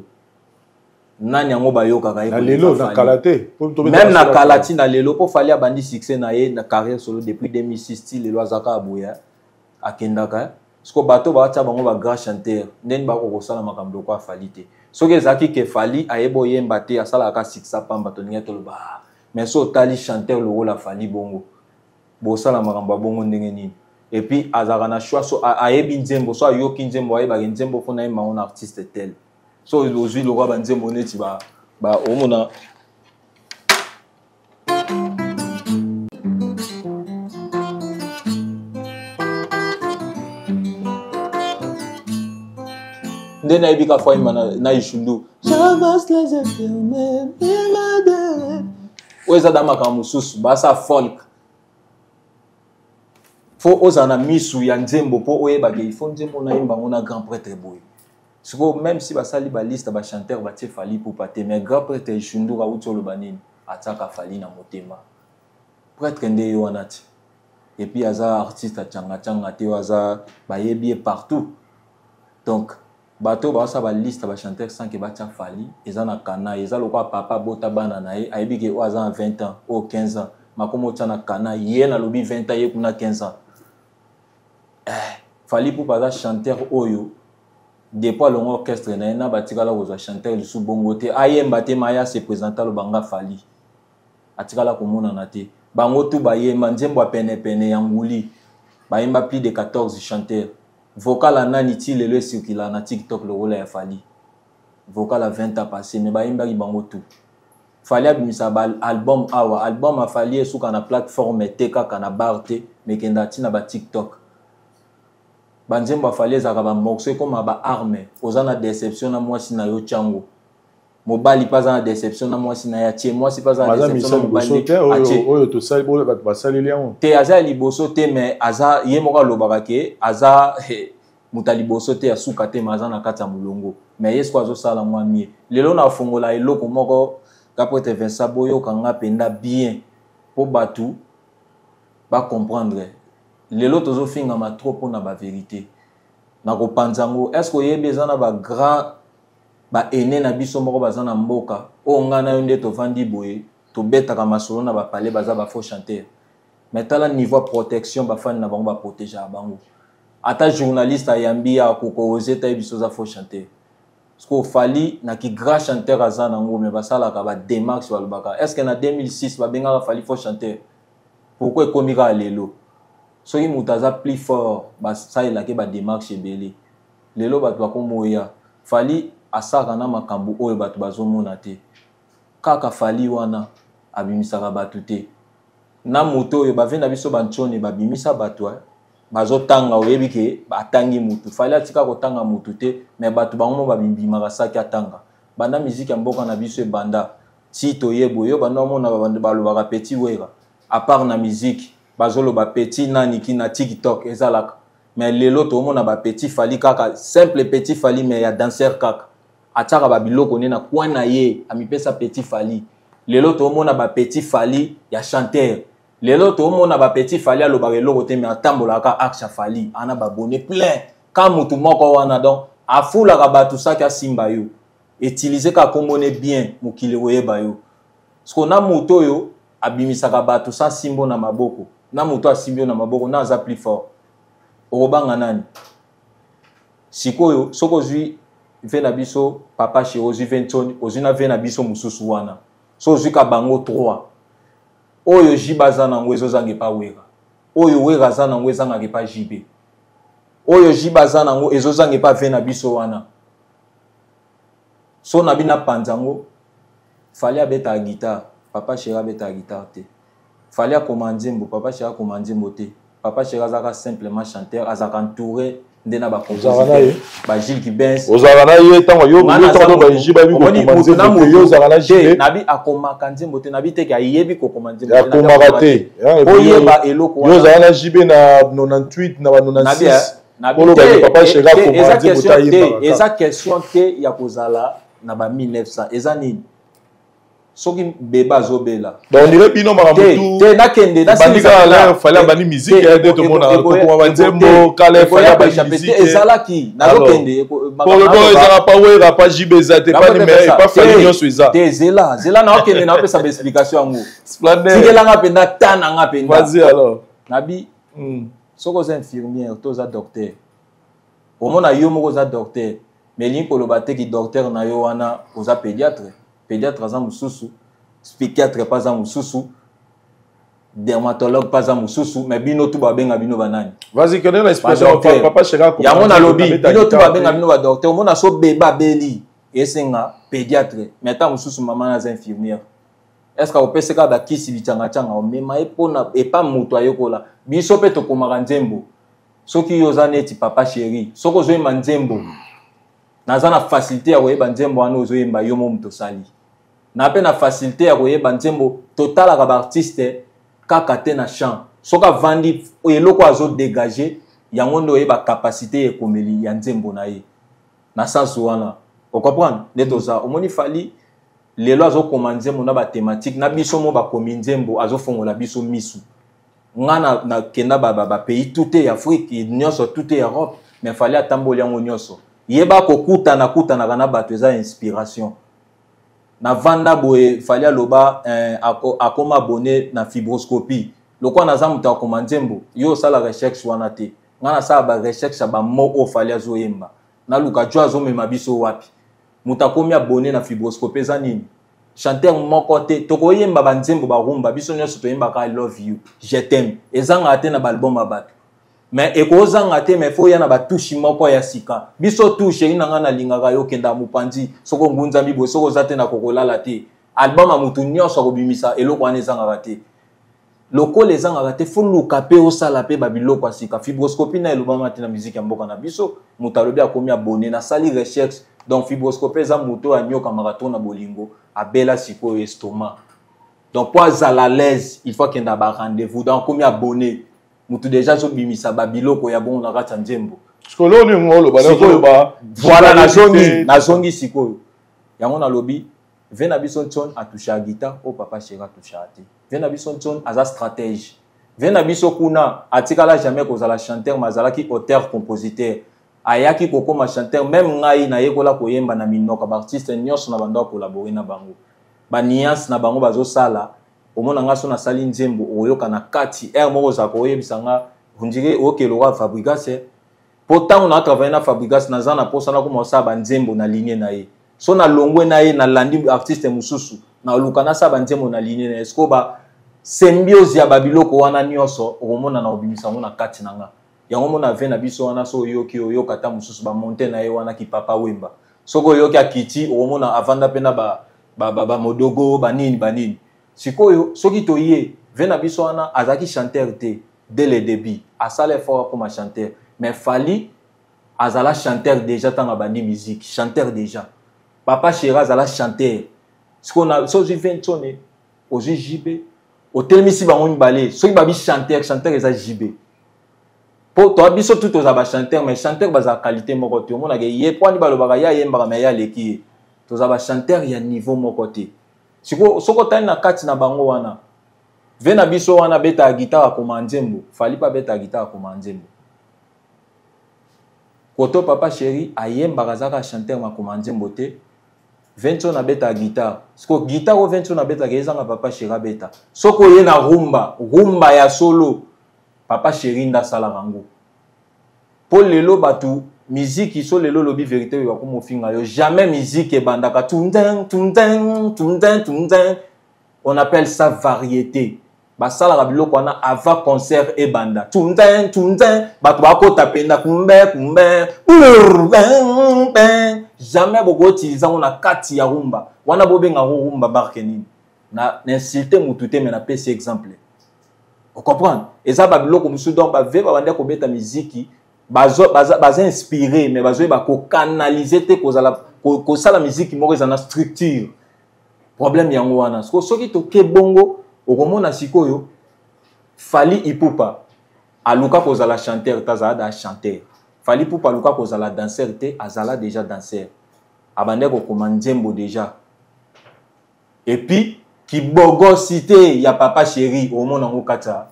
Na nyango bayoka ka na lelo na kalaté. Même na kalati na lelo po fali abandi succès na ye na carrière solo depuis 2006 style lelo azaka aboya akendaka. Sko bato ba cha bango ba grand chanteur nen ba ko sala makambo ko fali te. Ce que zaki ke fali ayebo yemba te asala ka siksa pamba to ninga toloba mais so tali chanteur le rôle a fali bongo bo sala makambo bongo ndenge nini et puis azaka na choix so ayebi nzembo so ayoki nzembo ayeba nzembo fona yema on artiste tel so aujourd'hui le roi ba nzembo neti ba omona Ndena ibika fois na ishundu. J'avance les yeux fermés, Oueza dama kamususu, basa folk. Faut ozana misu ya nzembo po oyeba ke ifo nzembo na imba ngona grand prêtre boy. Siko même si basali ba liste ba chanteur ba tie fali pour paté mais grand prêtre ishundu ka utolo banini ataka fali na motema. Prêtre nde yo wanati. Et puis aza artiste changa te aza ba yebi partout. Donc bato ba sa ba liste ba chanteur sans que ba tia fali ezana kana ezalo kwa papa bota bana na ye ayebi ke oza 20 ans ou 15 ans makomo tia na kana ye na lobi 20 ans ye kuna 15 ans fali pour pas chanteur oyo depuis le orchestre na batikala ko chanteur sous bongo te ayemba te maya se présenter le banga fali atikala ko mona na te bango tu ba yemba nzembo pene pene ya nguli ba yemba plus de 14 chanteurs. Vocal à Naniti, le circula na TikTok le rôle a fallu. Vocal à 20 ans passé, mais bah il m'a bango tout. Fallait abimisa album awa, album a fallu sous kana plateforme TK kana barte, mais kendati na ba TikTok. Banzem ba fallu za ba morceau comme ba arme, ozana déception na moi si na yo chango. Mobali pas en déception na moi si na ya tie, moi si pas en déception na mobali. Oyo to sali bo ba sali lion. Te aza liboso te mais aza yemoka lobarake aza mutaliboso te asuka te maza na kata mulongo mais yesko azo sala mwami lelo na fongola eloko moko kapote Vincent boyo kanga penda bien po batu ba comprendre lelo tozo finga ma trop na ba vérité na ko panzango est-ce que yebeza na ba grand ba ene na biso moko bazana mboka o ngana yonde to vandi boye to beta ka masolo na ba palais baza ba faux chanteur mais tala niveau protection ba fan na bango ba protéger bango ata journaliste ayambi ya koko ozeta biso za faux chanteur parce que fali na ki grand chanteur azana ngo mais basala ka ba démarche wa lubaka est-ce que na 2006 ba benga fali faux chanteur pourquoi komika lelo so yi mutaza plus fort ba ça il a ke ba démarche belé lelo ba to komoya fali asaka na makambu oyo bato bazomona te kaka fali wana abimisaka bato te na moto oyo bavenda biso banchone babimisa bato bazotanga oyebi ke batangi mutu fali atika kotanga mutu te mais bato bango babimaka saki atanga banda musique ya mboka na biso ebanda ti toyebo yo banda omona balobaka petit wera à part na musique bazoloba petit nani ki na TikTok ezalaka mais lelo tomona ba petit fali kaka simple petit fali mais ya danseur kaka ataka ba biloko ne na coin na ye amipesa petit fali lelo to mona ba petit fali ya chanteur lelo to mona ba petit fali alobaka eloko te mais atambola ka aksha fali ana ba bonnet plein ka mutu moko wana donc afula ka batu saki asimba yo utiliser ka komone bien mokili oyeba yo parce que na moto yo abimisaka bato sans simbo na maboko na moto asimbio na maboko na aza plus fort okobanga nani sikoyo soko zwi ve na biso papa chez ozwi ventoni ozwi na ve na biso mususu wana so ozwi ka bango 3 oyo jibaza nango ezozange pa wera oyo wera za nango ezangake pa jibe oyo jibaza nango ezozange pa ve na biso wana so na bina panzango fallait abeta guitare papa chéri abeta guitare te fallait akomandimbo papa chéri akomandimbo te papa chéri azaka simplement chanteur azaka entouré ndena ba compositeur ba Gilles Kibens ozala na ye tango yo tango ba jiba bi ko komandimbo yo ozala na jibe nabi akomaka ndimbo te nabi te ka yebi ko komandimbo akomaka te oyeba eloko yo ozala na jibe na 98 na ba 96 papa chéri akomandimbo ta yeba eza question te ya kozala na ba 1900 eza nini soki beba zobela donc on dirait bino maramutu te nakende na bandika la fallait bani musique et to mona ko ko banzembo kale fallait ba musique ezalaki nazokende pour le bon ezala pa wera pa jibeza te pas mais pas fallait nyonso eza te zela na okende na pesa ba explication yango tigela nga penda tana nga penda vas-y alors nabi soko za infirmière to za docteur omona yo moko za docteur mais linko lo bateki docteur na yo wana oza pédiatre aza mususu psychiatre pas za mususu dermatologue pas za mususu mais bino tu babenga bino banani vas-y connais l'expression papa chéri ko yango na lobby bino tu babenga bino ba docteur omona so beba beli esenga pédiatre mais ta mususu mama na za infirmière est-ce que opeseka ba kisi bitanga tanga o mema epona epa muto ayokola biso pe to komaka nzembo soki yo za neti papa chéri soko zo yemba nzembo naza na facilité ya koyeba nzembo wana ozoyemba yo mo muto sali na pe na facilité ya koyeba nzembo totalaka baartiste kaka te na chant soka vandi eloko azo dégager yango ndo oyeba capacité ekomeli ya nzembo na ye na sens wana o comprendre nde toza omoni fali lelo azokoma nzembo na bathématique na biso mo bakomi nzembo azofongola biso misu nga na kenda bapays tout e Afrique nyonso tout e Europe mais fali atamboli yango nyonso yeba kokutanaka na bato eza inspiration na vanda boye fali aloba akoma abonné na fibroscopie lokwa naza mutu akoma nzembo yo osala recherche wana te nga nasala ba recherche ya bamo oyo fali azoyemba naluka jo azomema biso wapi mutu akomi abonné na fibroscopie eza nini chanteur moko te tokoyemba banzembo barumba biso nyonso toyembaka I love you je t'aime ezanga te na balbum ya bato mais ekozanga te mais faut yana ba touche moko ya sika biso touche inanga na lingaka yo kenda mupanzi soko ngunza mibo soko zate na kokolala te album ya mutu nyonso kobimisa eloko wana ezanga te lokole ezanga te faut luka pe osala pe babiloko asika fibroscopie na elobama te na musique ya mboka na biso mutu alobi akomi abonné na sali recherche donc fibroscopie eza mutu anyoka marathon na bolingo abela sikoyo estomac donc pour azala l'aise il faut kenda ba rendez-vous donc komi abonné mutu déjà zo bimisa babiloko ya bon na kata nzembo skolo ni ngolo ba voilà na zongi sikoyo yango na lobi vena biso nton atusha guitare o papa chéri atusha te vena biso nton aza stratège vena biso kuna atikala jamais kozala chanteur mazalaki auteur compositeur ayaki kokoma chanteur même ngai na yekola koyemba na minoka ba artiste nyonso na bando collaborer na bango ba nuance na bango bazosala omona nga so na sali nzembo oyoka na kati moko za koyebisa nga ondire okelo wa fabricateur pourtant on a travaillé na fabricateur na zana posa na kuma osaba nzembo na ligne na ye so na longwe na ye na landi artiste mususu na luka na saba nzembo na ligne na esko ba symbiose ya babiloko wana nyonso omona na obimisa ngo na kati na nga yango mona ve na biso wana so yoki oyoka ta mususu ba monter na ye wana ki papa wemba soko yoki akiti omona avanda pena ba modogo banini sikoyo soki toye ve na biso wana azaki chanteur te dès le début asala fort comme chanteur mais fali azala chanteur déjà tanga bandi musique chanteur déjà papa chéri azala chanteur sikona so ji ventone ozi jibe otelmisi bango mibale soki babi chanteur eza jibe po to biso tout ozaba chanteur mais chanteur baza qualité moko te omona ke ye kwani balobaka ya yembaka mais ya leki tozaba chanteur ya niveau moko te soko tani na kati na bango wana ve na biso wana beta guitare akoma nzembo fali pa beta guitare akoma nzembo koto papa chéri ayembaka zaka chanteur makoma nzembo te 20 na beta guitare. Parce que guitare au 20 na beta kezanga papa chéri beta. Soko ye na rumba ya solo. Papa chéri nda sala rango. Pour lelo batu musique iso lelo lobi vérité yo ko mo finga yo jamais musique e bandaka tunten. On appelle ça variété. Ba sala rabilo ko na avant concert e banda. Tunten batu ba ko tapenda kumbe. Jamais boko utiliser on a kati ya rumba. Wana bobenga rumba barkenini. Na insulter mutute mais na pesi exemple. Vous comprenez? Et ça babilo ko musu donc ba ve ba banda ko beta musique baza inspiré mais bazo ba ko canaliser te ko la musique moko za na structure. Problème yango wana. So soki to ke bongo okomona sikoyo Fally Ipupa aluka ko za la chanteur tazada chanteur. Fally Ipupa aluka ko za la danseur te azala déjà danseur. Abande ko komandembo déjà. Et puis qui bogo cité ya papa chéri au monde en kata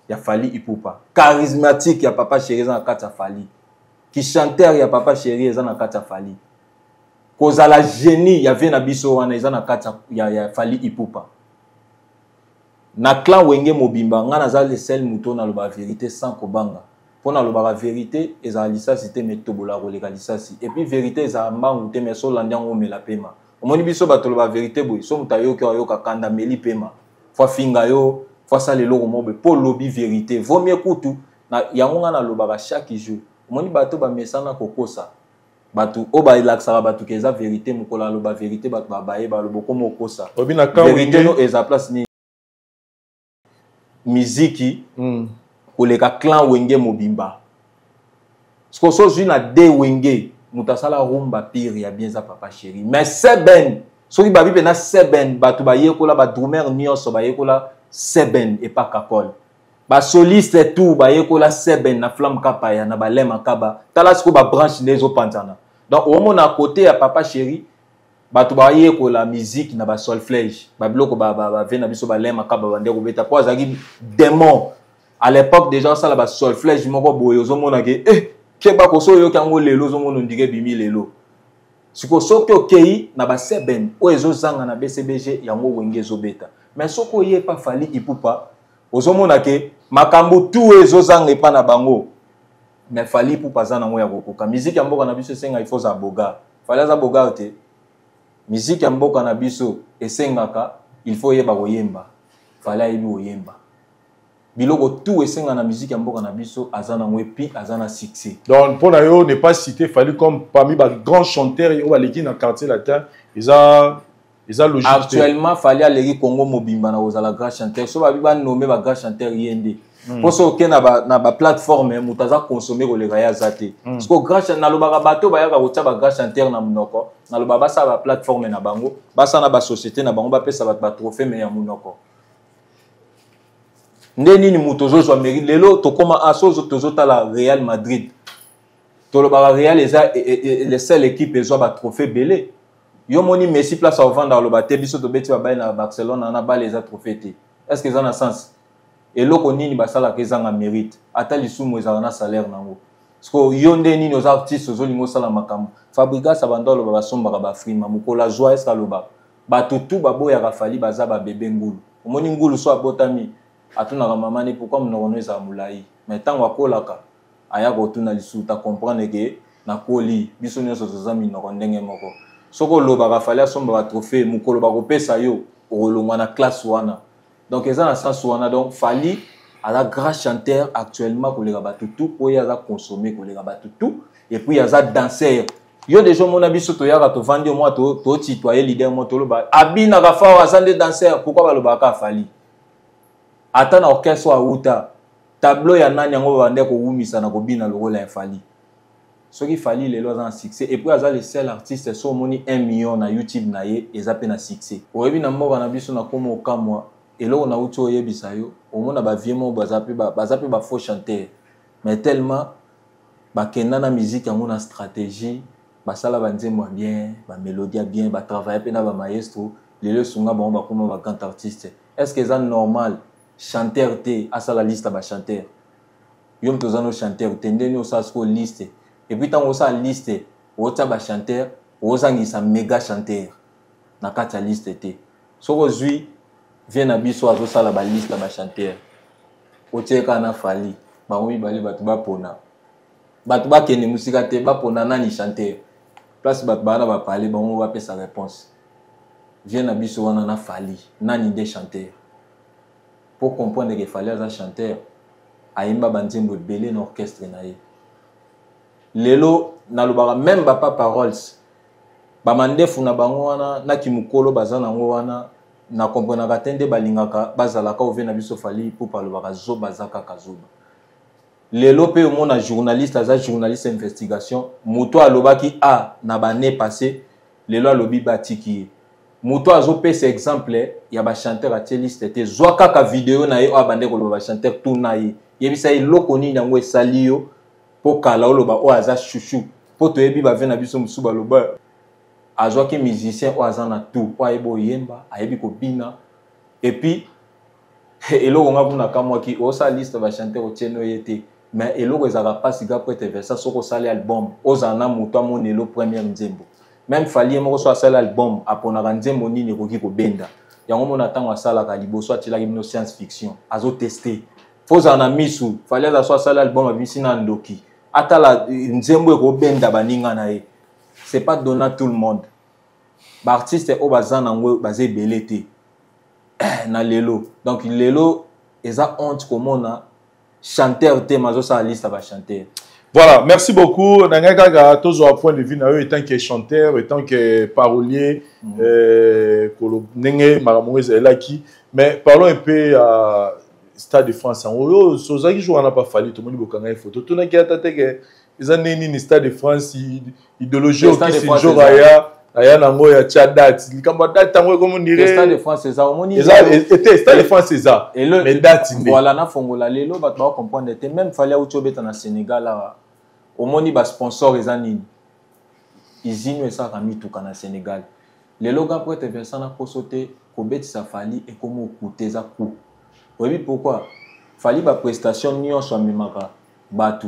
ya Fally Ipupa. Charismatique ya papa chéri za kata Fally. Qui chanteur ya papa chéri za na kata Fally. Kozala génie ya vena biso wana eza na kata ya Fally Ipupa. Na clan wenge mobimba nga naza le sel muto na loba vérité sans kobanga. Pona loba vérité eza lisasi te metobola koleka lisasi. Et puis vérité eza mbangu te mais so landiango mela pema. Omoni biso bato loba vérité boy so mutayo ki ayo kanda meli pema. Fwa finga yo, fwa sale loko mobe po lobi vérité. Vaut mieux kutu na yango nga na loba chaque jour. Omoni bato ba mesana kokosa. Batu oba ilaksara batu keza vérité mukola loba vérité batu babaye ba loboko mokosa. Obina ka vérité no eza place ni miziki koleka clan wenge mobimba. Sko so jina de wenge mutasala rumba pire ya bien za papa chéri. Mais seben soki babi pena seben batu ba yekola ba drummer nyonso ba yekola seben et pas kapol. Ba soliste tout ba yekola seben na flamme kapaya na balema kaba. Tala sko ba branche les opantana. Donc au moment à côté à papa chéri batu ba yekola musique na ba solfège. Ba bloko ba vena biso ba lema kaba bande ko beta po azaki démon. À l'époque déjà ça la ba solfège moko boyo zo mona ke keba ko so yo kango lelo zo mona ndike bimi lelo. Siko soki okei na ba seben o ezo zanga na BCBG yango wenge zo beta. Mais soko ye pa Fally Ipupa ozo mona ke makambo tout ezo zanga pa na bango. Mais Fally Ipupa za nango ya kokoka. Musique ya mboka na biso senga il faut za boga. Fally za boga te. Musique ya mboka na biso esengaka il faut yeba koyemba. Fally ayebi koyemba. Biloko tout esenga na musique ya mboka na biso azana ngwepi azana succès. Donc pour nayo ne pas citer Fally comme parmi les grands chanteurs au baleki dans quartier latin, ils a logique. Actuellement Fally aleki Congo mobimba na ozala grand chanteur. So ba biba nommer ba grand chanteur yende. Pour so ke na ba plateforme mutaza consommer ko le gaya zate. Parce que grand chanteur na lobaka bato ba yaka kotia ba grand chanteur na munoko. Na lobaba sa ba plateforme na bango, ba sa na ba société na bango ba pesa ba trophée mais ya munoko. Ndeni ni mutozo zo mérite lelo to koma asozo tozo tala Real Madrid. To lobaka Real les seule équipe ezo ba trophée belé. Yo moni Messi place au vendre loba te biso to beti ba bay na Barcelone na ba les trophées te. Est-ce que ça na sens? Et loko nini basala kezanga mérite ata lisumu ezala na salaire nango parce que yonde nini aux artistes aux lingo sala makambo Fabrica sabandolo ba sombaka ba frima mukola joie est aloba ba tutu babo ya Fally baza ba bébé ngulu omoni ngulu so abotami atuna ka mamani pourquoi mnono eza mulai mais tango akolaka aya ko tuna lisuta comprendre que na koli biso nyonso zozami no ndenge moko soko loba Fally asomba ba trophée mukolo ba kopesa yo olongwa na classe wana. Donc, ils ont un sens où on a donc Fally à la grand chanteur actuellement pour les rabattre tout, pour y a consommer pour les rabattre tout, et puis il y a un danseur. Il y a des gens qui ont dit que tu as vendu moi, tu as citoyen leader, moi, tu as Abi n'a pas fait des danseurs, pourquoi le baka Fally? Attends, orchestre à Outa, tableau y a nan yango vande ko wumisa na ko bina le rôle à Fally. Ce qui Fally les lois en succès, et puis il y a les seuls artistes sont moni 1 million na YouTube na ye, ils appellent un succès. Au début, na mo na biso na komo kamwa. Et là, on a outil oyebisayo, au moins on a vraiment bazapi ba faux chanteur. Mais tellement ba kenana musique en une stratégie, ba sala banzemo bien, ba mélodie bien, ba travailler pena ba maestro, les le sunga ba comme ba grand artiste. Est-ce que c'est normal chanteur té à ça la liste ba chanteur. Yom tozano chanteur tendeni au sa sko liste. Et puis tant on sa liste, o ta ba chanteur, o zangi sa méga chanteur. na kati ya liste te soko zwi vient na biso azosala baliste ya bachanteur otieka na fali bango mibale bato bapona bato bakende musika te bapona nani chanteur place bato bana bapale bango bapesa réponse vient na biso wana na fali nani nde chanteur pour comprendre que fali aza chanteur ayemba banzembo ebele na orchestre na ye lelo nalobaka même bapa paroles bamandefu na bango wana na kimukolo baza nango wana na komprenaka te nde balingaka bazalaka ove na biso fali po balobaka zoba aza kaka zoba lelo mpe omona journaliste aza journaliste investigation moto alobaki na bane passé lelo alobi batiki ye moto azopesa exemple ya bachanteur atie liste te zwa kaka video na ye oyo abande koloba bachanteur tu na ye yebisa eloko nini yango esali yo mpo kala oloba oyo aza chouchou mpo toyebi bave na biso mosusu baloba azwaki musicien oyo aza na tout oyo ayebi oyemba ayebi kobina epuis eloko nga kuna kamwaki osala liste bachanteur otieni oye te mais eloko ezalaka mpasi ga po ete versa soki osali album ozala na moto amona elo première nzembo même fali ye moko so asali album aponaka nzembo nini ekoki kobenda yango mona ntango asalaka liboso atielaki bino science fiction azoteste fo ozala na misu fali aza so asali album abimisi na ndoki atala nzembo ekobenda baninga na ye c'est pas donné à tout le monde baartiste oyo baza nango baza ebele te na lelo donc lelo eza honte komona chanteur te mazosala liste ya bachanteur. Voilà, merci beaucoup. Nangaka toujours un point de vue na eux étant que chanteur, étant que parolier, mais parlons un peu à Stade de France. On Sozaki joue on n'a pas fallu tout le monde bokanga une photo. Tout n'a qu'à t'attaquer. Ils ont né Stade de France idéologie au qui c'est jour aya nango ya date. Likamba date tango comme on dirait. Stade de France c'est ça. Était Stade de France c'est ça. Mais date voilà na fongola lelo ba ba comprendre te même fallait utobeta na Sénégal là. Omoni ba sponsor ezanini. Izino esa kami tuka na Sénégal. Lelo ga pour être versant na posote ko betisa fali et comme okuteza ku. Oui pourquoi? Fali ba prestation nyonso amemaka batu.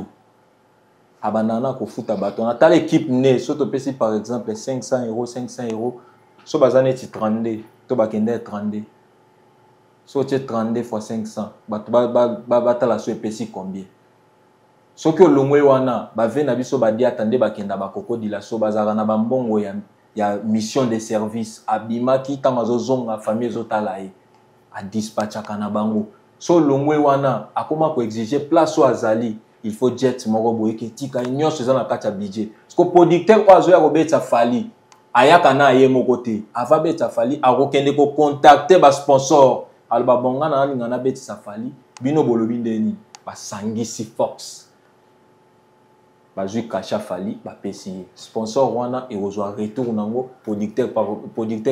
Abanana ko futa bato. Na telle équipe né soto pesi par exemple 500 €, so bazane ti 32, to bakende 32. So ti 32 fois 500, bato ba tala so pesi combien? So que longwe wana ba ve na biso ba di attendre bakenda ba kokodila so bazaka na bambongo ya mission de service abima ki tamazo zonga famille zotala e a dispatchaka na bango. So longwe wana akoma ko exiger place o azali. Il faut jet moko boye ke tika nyonso eza na kati ya budget parce que producteur ozo ya kobeta fali ayaka na ye moko te ava beta fali akokende ko contacter ba sponsor alba bonga na linga na betisa fali bino bolobi ndeni ba sangisi Fox bazui kasha fali ba pesi sponsor wana e ozwa retour nango producteur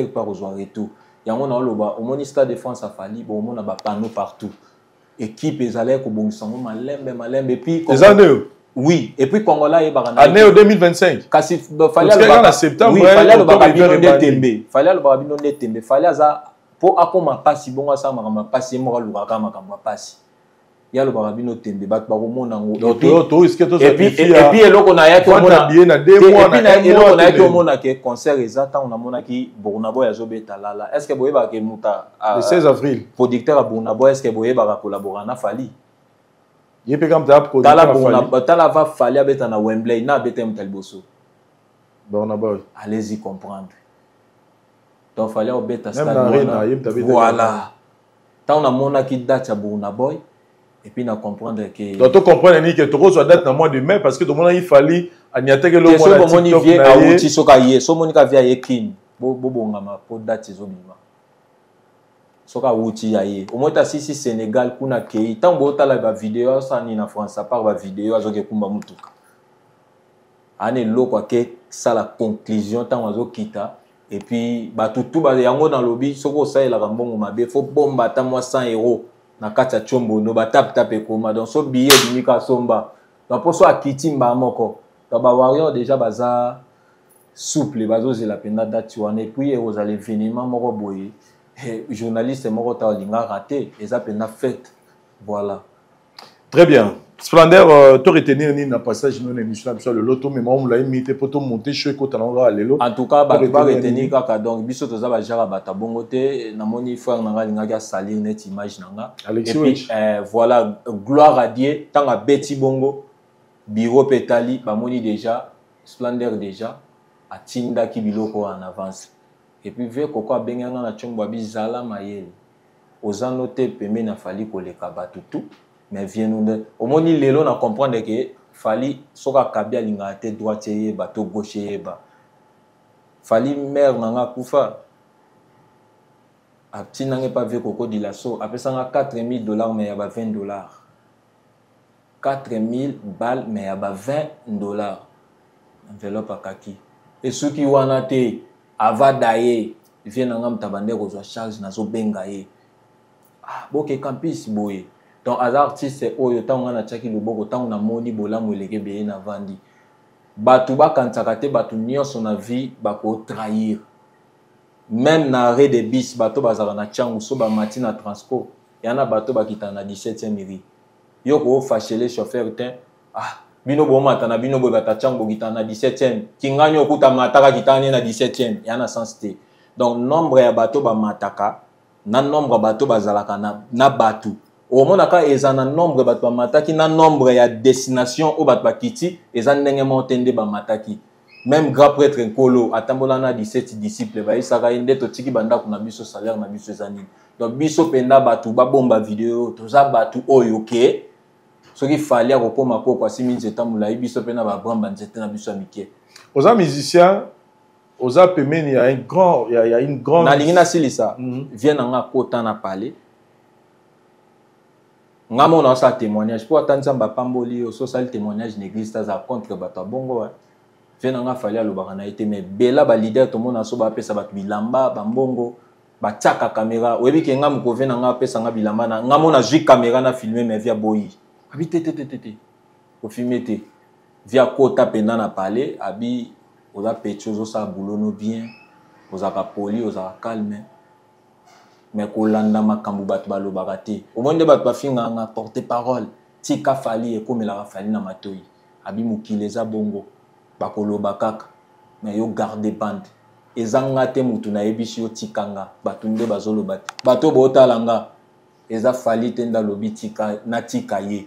par ozwa retour yango na loba omoni Stade de France a fali bo omona ba panneau partout. Équipe ezalait ko bongisango malembe et puis oui et puis Congolais barana année 2025 kasi fallait le septembre fallait le babino tembe fallait le babino tembe fallait za po akoma pasi bonga sa makamba pasi mo lukaka makamba pasi ya le babino tembe bat ba komona ngo et puis eloko na yaki omona bien na 2 mois na eloko na yaki omona ke concert ezata on amona ki Bournabo ya zobeta lala est-ce que boyeba ke muta le 16 avril producteur à Bournabo est-ce que boyeba ka collaborer na fali yepé comme ta producteur tala va fali abeta na Wembley na beta mtalboso Bournabo allez-y comprendre donc fallait obeta stade voilà tant on amona ki date ya Bournabo. Et puis, on comprendre que... Donc, on comprend que tu reçois date dans le mois de mai parce que tout le monde il fallait qu'il y ait le mois de TikTok. So monika via yekin. Bobo ngama po date zo bima. Soka wuti yaye. Au moins ta sisi Sénégal kuna kei. Tant bo ta la vidéo ça ni na France à part la vidéo azoke kumba mutuka. Ane loko ke ça la conclusion tant azo kita et puis ba tout ba yango dans lobby soko ça la mbongo mabe faut bomba ta moi 100 €. Na kati ya chombo no batap ekoma donc so billet dimika somba donc pour so akiti mba moko donc ba warrior déjà baza souple bazozela penda date wana et puis aux événements moko boye journaliste moko ta linga raté eza penda fête voilà très bien Splendeur, tu retenir ni na passage non émission sur le loto mais moi on l'a imité pour tout monter chez côté là lelo. En tout cas, bah retenir kaka donc biso toza ba jara bata bongote na moni frère nanga linga salir net image nanga. Et puis voilà, gloire à Dieu, tant à Betty Bongo, bureau pétali, ba moni déjà, Splendeur déjà, a tinda ki biloko en avance. Et puis ve koko benganga na chombo bizala mayele. Ozano te peme na fali ko le kabatutu. Mais viens nous de au moins lelo na comprendre que fali soka kabia linga te droitier ba to gaucher ba fali mère nanga kufa a petit nanga pas vu koko di lasso après ça nga $4000 mais il y a $20 4000 balles mais il y a $20 enveloppe à kaki et ceux qui wana te ava daye vient nanga mtabande ko zo charge na zo benga ye ah boke campus boye. Donc, les artistes, autant on a tchaki le bon, autant on a moni bola moulégué bien na vandi. Batouba quand ça kate batou nion son avis bako trahir. Même na arrêt de bis bateau bazara na tchang ou so ba matin na transco. Yana bateau ba kita na 17e mairie. Yo ko fâcher les chauffeurs tin ah bino bo mata na bino bo bata tchang bo kita na 17e. Kinganyo kuta mataka kita na 17e. Yana sens té. Donc nombre ya bateau ba mataka na nombre bateau bazalaka na batou. Au moins, il y a un nombre de mataki, un nombre de destinations au Batbakiti, et un nombre de mataki. Même grand prêtre Nkolo, à Tambolana 17 disciples, il y a un tiki banda qu'on a mis au salaire, on a mis au années. Donc, biso penda batu, babomba vidéo, tout ça batu oyoke. Ce qu'il fallait repos ma quoi, si min zeta moulaï, biso penda babamba nzeta na biso amitié. Aux musiciens, aux apémènes, il y a un grand, il y a une grande. Na lingina silisa, vient en a kota na parler. Ngamo na sa témoignage pour attendre ça pamboli au social témoignage l'église ça contre bata bongo vient nga fallait lo bana été mais bela ba leader to mona so ba pesa ba bilamba ba mbongo ba tchaka caméra webi ke ngam ko vient nga pesa nga bilamba na ngamo na ju caméra na filmer mais via boyi abi tete au filmer te via kota penda na parler abi oza pecho zo sa boulot no bien oza ka poli oza calme. Mais kolanda makambu bat balo barate au monde bat bafinga nga porter parole tika fali e comme la fali na matoi abi mukileza bongo bakolo bakaka mais yo garder bande ezanga te mutu na yebishi yo tikanga batunde bazolo bat bato botalanga eza fali tenda lobi tika na tika ye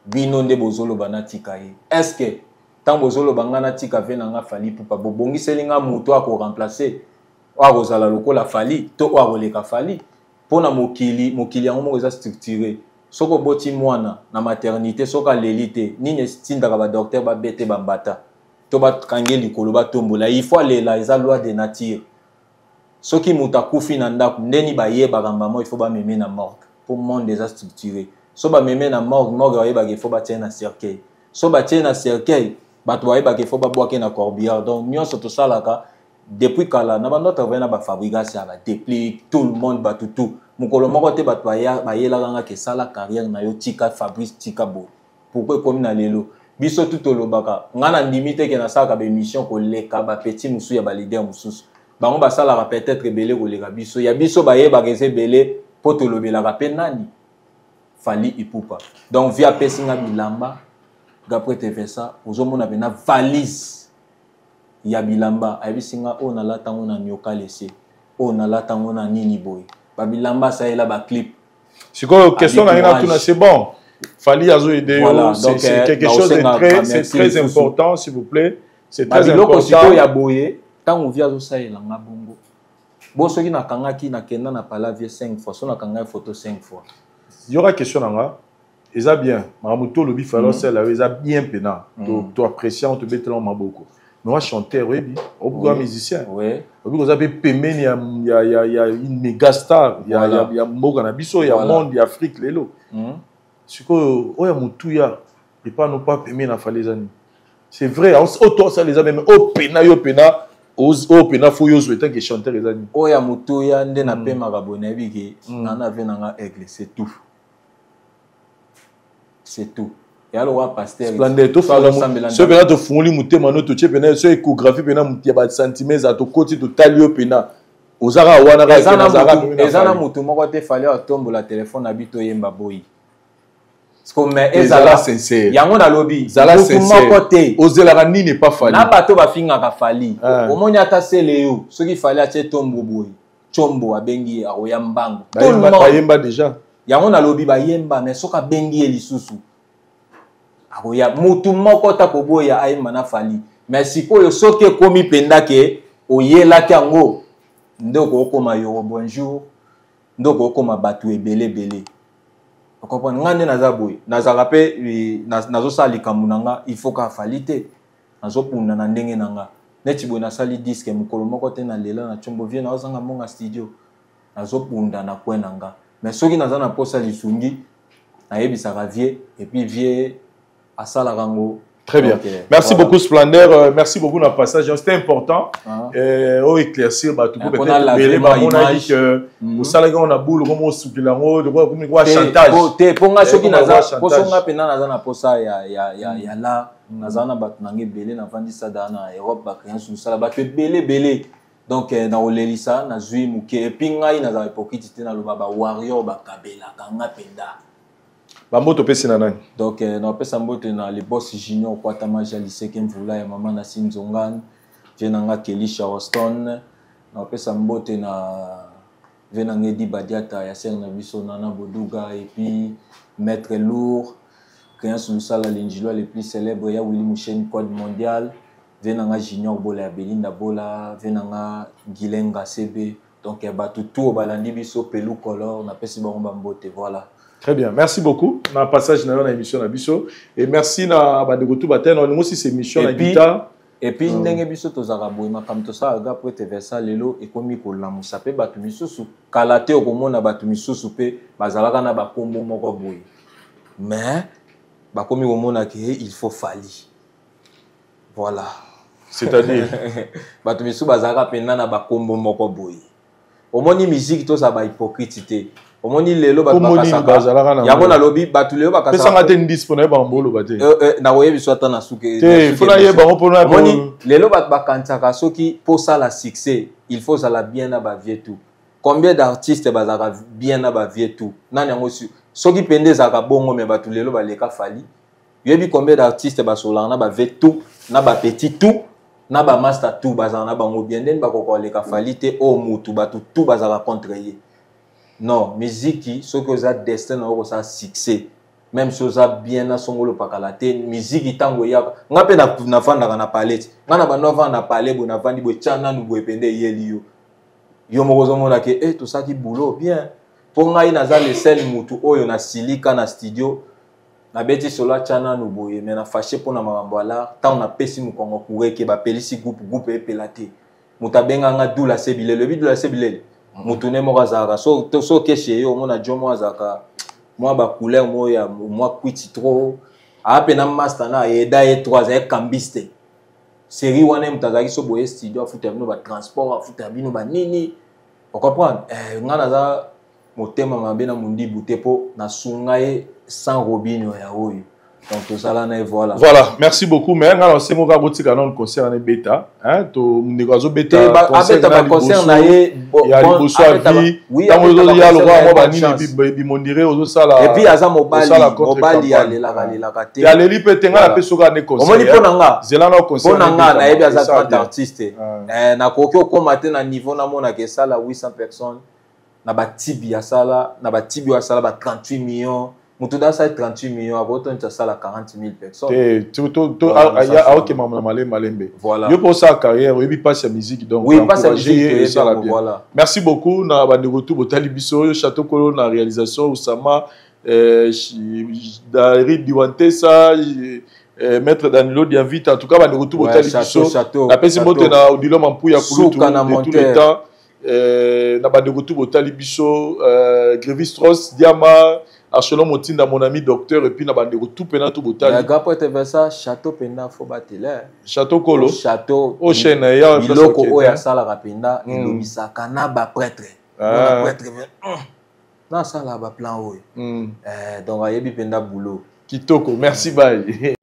bino nde bozolo bana tika ye est-ce que tant bozolo banga na tika vena nga fali pupa bobongi selinga mutu ako remplacer la lokola fali to ka fali pona mokili yango eza structuré soko boti mwana na maternité soka lelité nini stindaka ba docteur ba bete ba mbata to ba kangeli kolo ba tombola il faut aller là eza loi de nature soki muta kufi na ndako ndeni ba yeba kamba mo il faut ba meme na morgue pour monde déjà structuré so ba meme na morgue yeba il faut ba tiena na cercueil so ba tiena na cercueil ba to yeba il faut ba boake na corbillard donc nyonso to salaka. Depuis kala na bando travailler na ba fabrication ba déplique tout le monde ba tout mukolo moko te ba toya ba yela nga ke sala carrière na yo tika Fabrice tika bo pourquoi comme na lelo biso tout olobaka ngana limite ke na saka ba émission ko leka ba petit musu ya ba leader mususu bango ba sala peut-être belé ko leka biso ya biso ba yeba kese belé poto lobela ka pe nani fali ipupa donc via pesinga bilamba d'après TV ça ozomona bena valise ya bilamba abisinga o na latango na nyoka lese o na latango na nini boy ba bilamba ça là ba clip c'est quoi question na tuna c'est bon fali azo aider voilà, c'est quelque chose de très important s'il vous plaît c'est très important siko ya boye tango via zo ça là nga bongo bo soki na kangaki na kenda na palavie 5 fois so na kanga photo 5 fois il y aura question nanga eza bien maramuto lobi falo celle là eza bien pena to apprécier on te mettre en maboko. Mais moi, chanteur, oui, au bout musicien. Oui. Au bout, vous avez Pémen, il y a une méga star. Il y a Morgan Abisso, il y a Monde, il y a Afrique, Lélo. C'est que, oh, il y a Moutouya. Et pas non pas Pémen à Falezani. C'est vrai, autant ça les a même, oh, Pena, faut y souhaiter que chanteur les amis. Oh, il y a Moutouya, il y a Pema Rabonne, il y a Aigle, c'est tout. C'est tout. Et alors, pasteur, Splendeur, tu fais ce pena te fourni mouté mano te tche pena ce échographie pena mouté ba centimètres à to côté to talio pena ozara wana ka ezana mutu moko te fallait atombo la téléphone habito yemba boyi mais ezala sincère yango na lobby ezala sincère côté ozela ni n'est pas Fali na bato ba finga ka Fali omoni ata sele yo soki Fali atie tombo boy chombo abengi aroya mbango tout le monde bayemba déjà yango na lobby ba yemba mais soka bengi elisusu aroya mutu moko ta ko boya ayemba na Fali mais sikoyo soki komi penda ke oyela kango ndoko okoma yo bonjour ndoko okoma batu ebele comprendre ngande naza boy nazaka pe nazo sali kamunanga il faut ka Fali te nazo punda na ndenge nanga neti boy na sali disque mukolo moko te na lela na chombo vie na ozanga monga studio nazo punda na kwenanga mais soki naza na posa lisungi na yebisaka vie et puis vie asala kango. Très bien. Okay. Merci beaucoup Splendeur. Merci beaucoup dans le passage. C'était important. Au éclaircir, tout le monde a dit que au salaire on a boule comme au soupilango, de quoi chantage. Pour nga soki naza, pour songa pena naza na posa ya la naza na bat nange belé na vandi sada na Europe ba créer sur sala ba belé. Donc na olelisa na zui muke et puis ngai naza hypocrite na loba ba warrior ba kabela kanga penda. Bamboto pesi na nani. Donc na pesa mboto na les boss junior kwa tamaja lycée Kemvula ya mama na Sinzongan venanga Kelly Charleston na pesa mboto na venanga di Badiata ya ser na biso nana Boduga et puis maître lourd créant sur le sala l'injilo le plus célèbre ya Willy Mouchen code mondial venanga junior bola ya Belinda bola venanga Gilenga CB donc ya batu tout balandi biso pelu color na pesa bomba mbote voilà. Très bien, merci beaucoup. Dans le passage dans l'émission Nabiso et merci na Badegotou Baten on aussi ces émissions la guitare et puis ndenge biso tozaka boyima comme to ça ga pour te versa lelo et komi ko lamusa pe batu misusu kalate okomona batu misusu pe bazalaka na bakombo moko boy mais bakomi komona ke il faut Fali voilà c'est-à-dire batu misusu bazalaka pe na bakombo moko boy omoni musique to ça ba hypocrite omoni lelo batu bakasaka yango na lobby batu lelo bakasaka pesa ngate ndisponible ba mbolo bate na oyebi so ata na suke te fona yeba mpona omoni lelo batu bakansaka soki pour ça la succès il faut ça la bien na ba vie tout combien d'artistes bazaka bien na ba vie tout nani yango soki pende zaka bongo mais batu lelo baleka Fali yebi combien d'artistes basolana ba vie tout na ba petit tout na ba master tout bazana na bango bien den bakoko leka Fali te o mutu batu tout bazaka contre ye. Non, musique, ce que ça destin ou ça succès. Même si ça bien à son golo pakalate, musique tango ya. Nga pe na fanda na palette. Nga na banova na palais bo na vandi bo chana nu bo epende yeli yo. Yo mokozo mona ke tout ça qui boulot bien. Pour nga ina za le sel mutu oyo na silika na studio. Na beti sola chana nu bo ye mais na fâché pour na mambo ala, tant na pesi mu kongo kureke ba pelisi groupe e pelate. Mutabenga nga dula sebile, le bid de la sebile. Mutune mo kazaka so keshe yo mona jomo azaka moi ba couleur mo ya moi kwiti trop ape na master na eda e 3 e kambiste série wana mtazaki so boye studio afuta bino ba transport afuta bino ba nini on comprend ngana za motema mabe na mundi butepo na sungaye sans robinho ya oyo. Donc tout ça là voilà. Voilà, merci beaucoup. Mais on a mon gabouti canon concert en bêta, hein, to négocio bêta concert na ye ya liboso avi. Tant que ya le roi moi bani bimondire ozo sala. Et puis aza mobali ya lela kate. Ya leli petenga na pesoka ne concert. Omoni pona nga. Zela na concert. Pona nga na yebi aza grand artiste. Na kokyo komate na niveau na mona ke sala 800 personnes. Na ba tibi ya sala, na ba tibi ya sala ba 38 millions. Mutuda ça 38 millions, à votre temps ça la 40 000 personnes. Voilà. Yo pour sa carrière, oui passe la musique donc. Oui passe la musique voilà. Merci beaucoup na bandegotu botali biso Château Kolo na réalisation Osama Dari Diwantesa maître Danilo Diavita en tout cas bandegotu botali biso. La pesi moto na Odilo Mampuya Kulu tout le temps. Na bandegotu botali biso Grévis Diama Archelon Motinda, mon ami docteur, et puis na bande tout pena tout botali. La gars pour te faire ça, château pena faut battre Château Kolo. Château. Au chêne ya. Biloko oya sala rapenda, ilobisa kana ba prêtre. Na prêtre. Na sala ba plan oyo. Donc ayebi penda boulot. Kitoko, merci bye.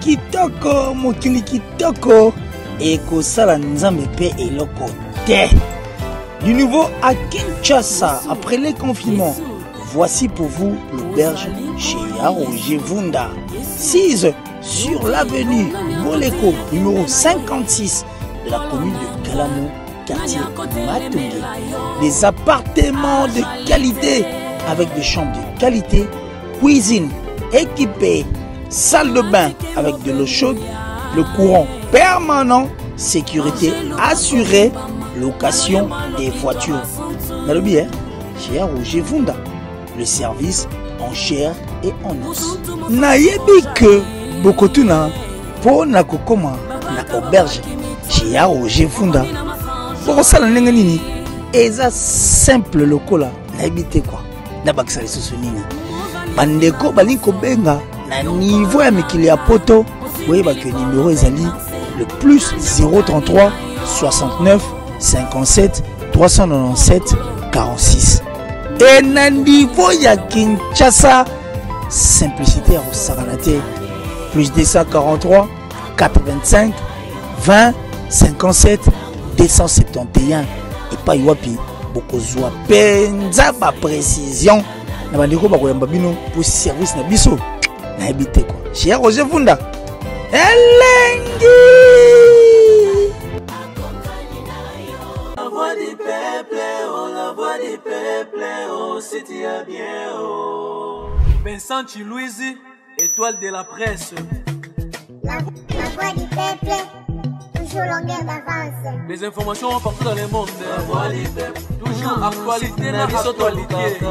Kitoko, mokili kitoko. Eko sala nzambe pe eloko te. Du nouveau à Kinshasa, après les confinements, voici pour vous l'auberge chez Roger Vunda. 6 sur l'avenue Moleko, numéro 56 de la commune de Kalamo, quartier Matungé. Des appartements de qualité avec des chambres de qualité, cuisine équipée, salle de bain avec de l'eau chaude, le courant permanent, sécurité assurée, location des voitures. Nalobi, chez Roger Vunda, le service en chair et en os. Nayebi que Bokotuna pour na kokoma na auberge chez Roger Vunda. Pour ça la nini eza simple lokola nayebi te quoi. Na bakisa lisusu nini. Bandeko balinko benga na niveau ya mikili ya poto. Oui, bah que numéro ezali le plus 033 69 57 397 46. Et na niveau ya Kinshasa, simplicité à Rosagalate, plus 243 85 20 57 271. Et pas yoapi, beaucoup zoa penza ba précision. Na bandeko ba koyamba bino pour service na biso. Na habité quoi. Chez Roger Vunda. Elengi. La voix du peuple, oh, la voix du peuple, oh, c'était bien, oh. Vincent Chilouizi, étoile de la presse. La voix du peuple, toujours longueur d'avance. Des informations partout dans le monde. La voix du peuple, toujours actualité, actualité.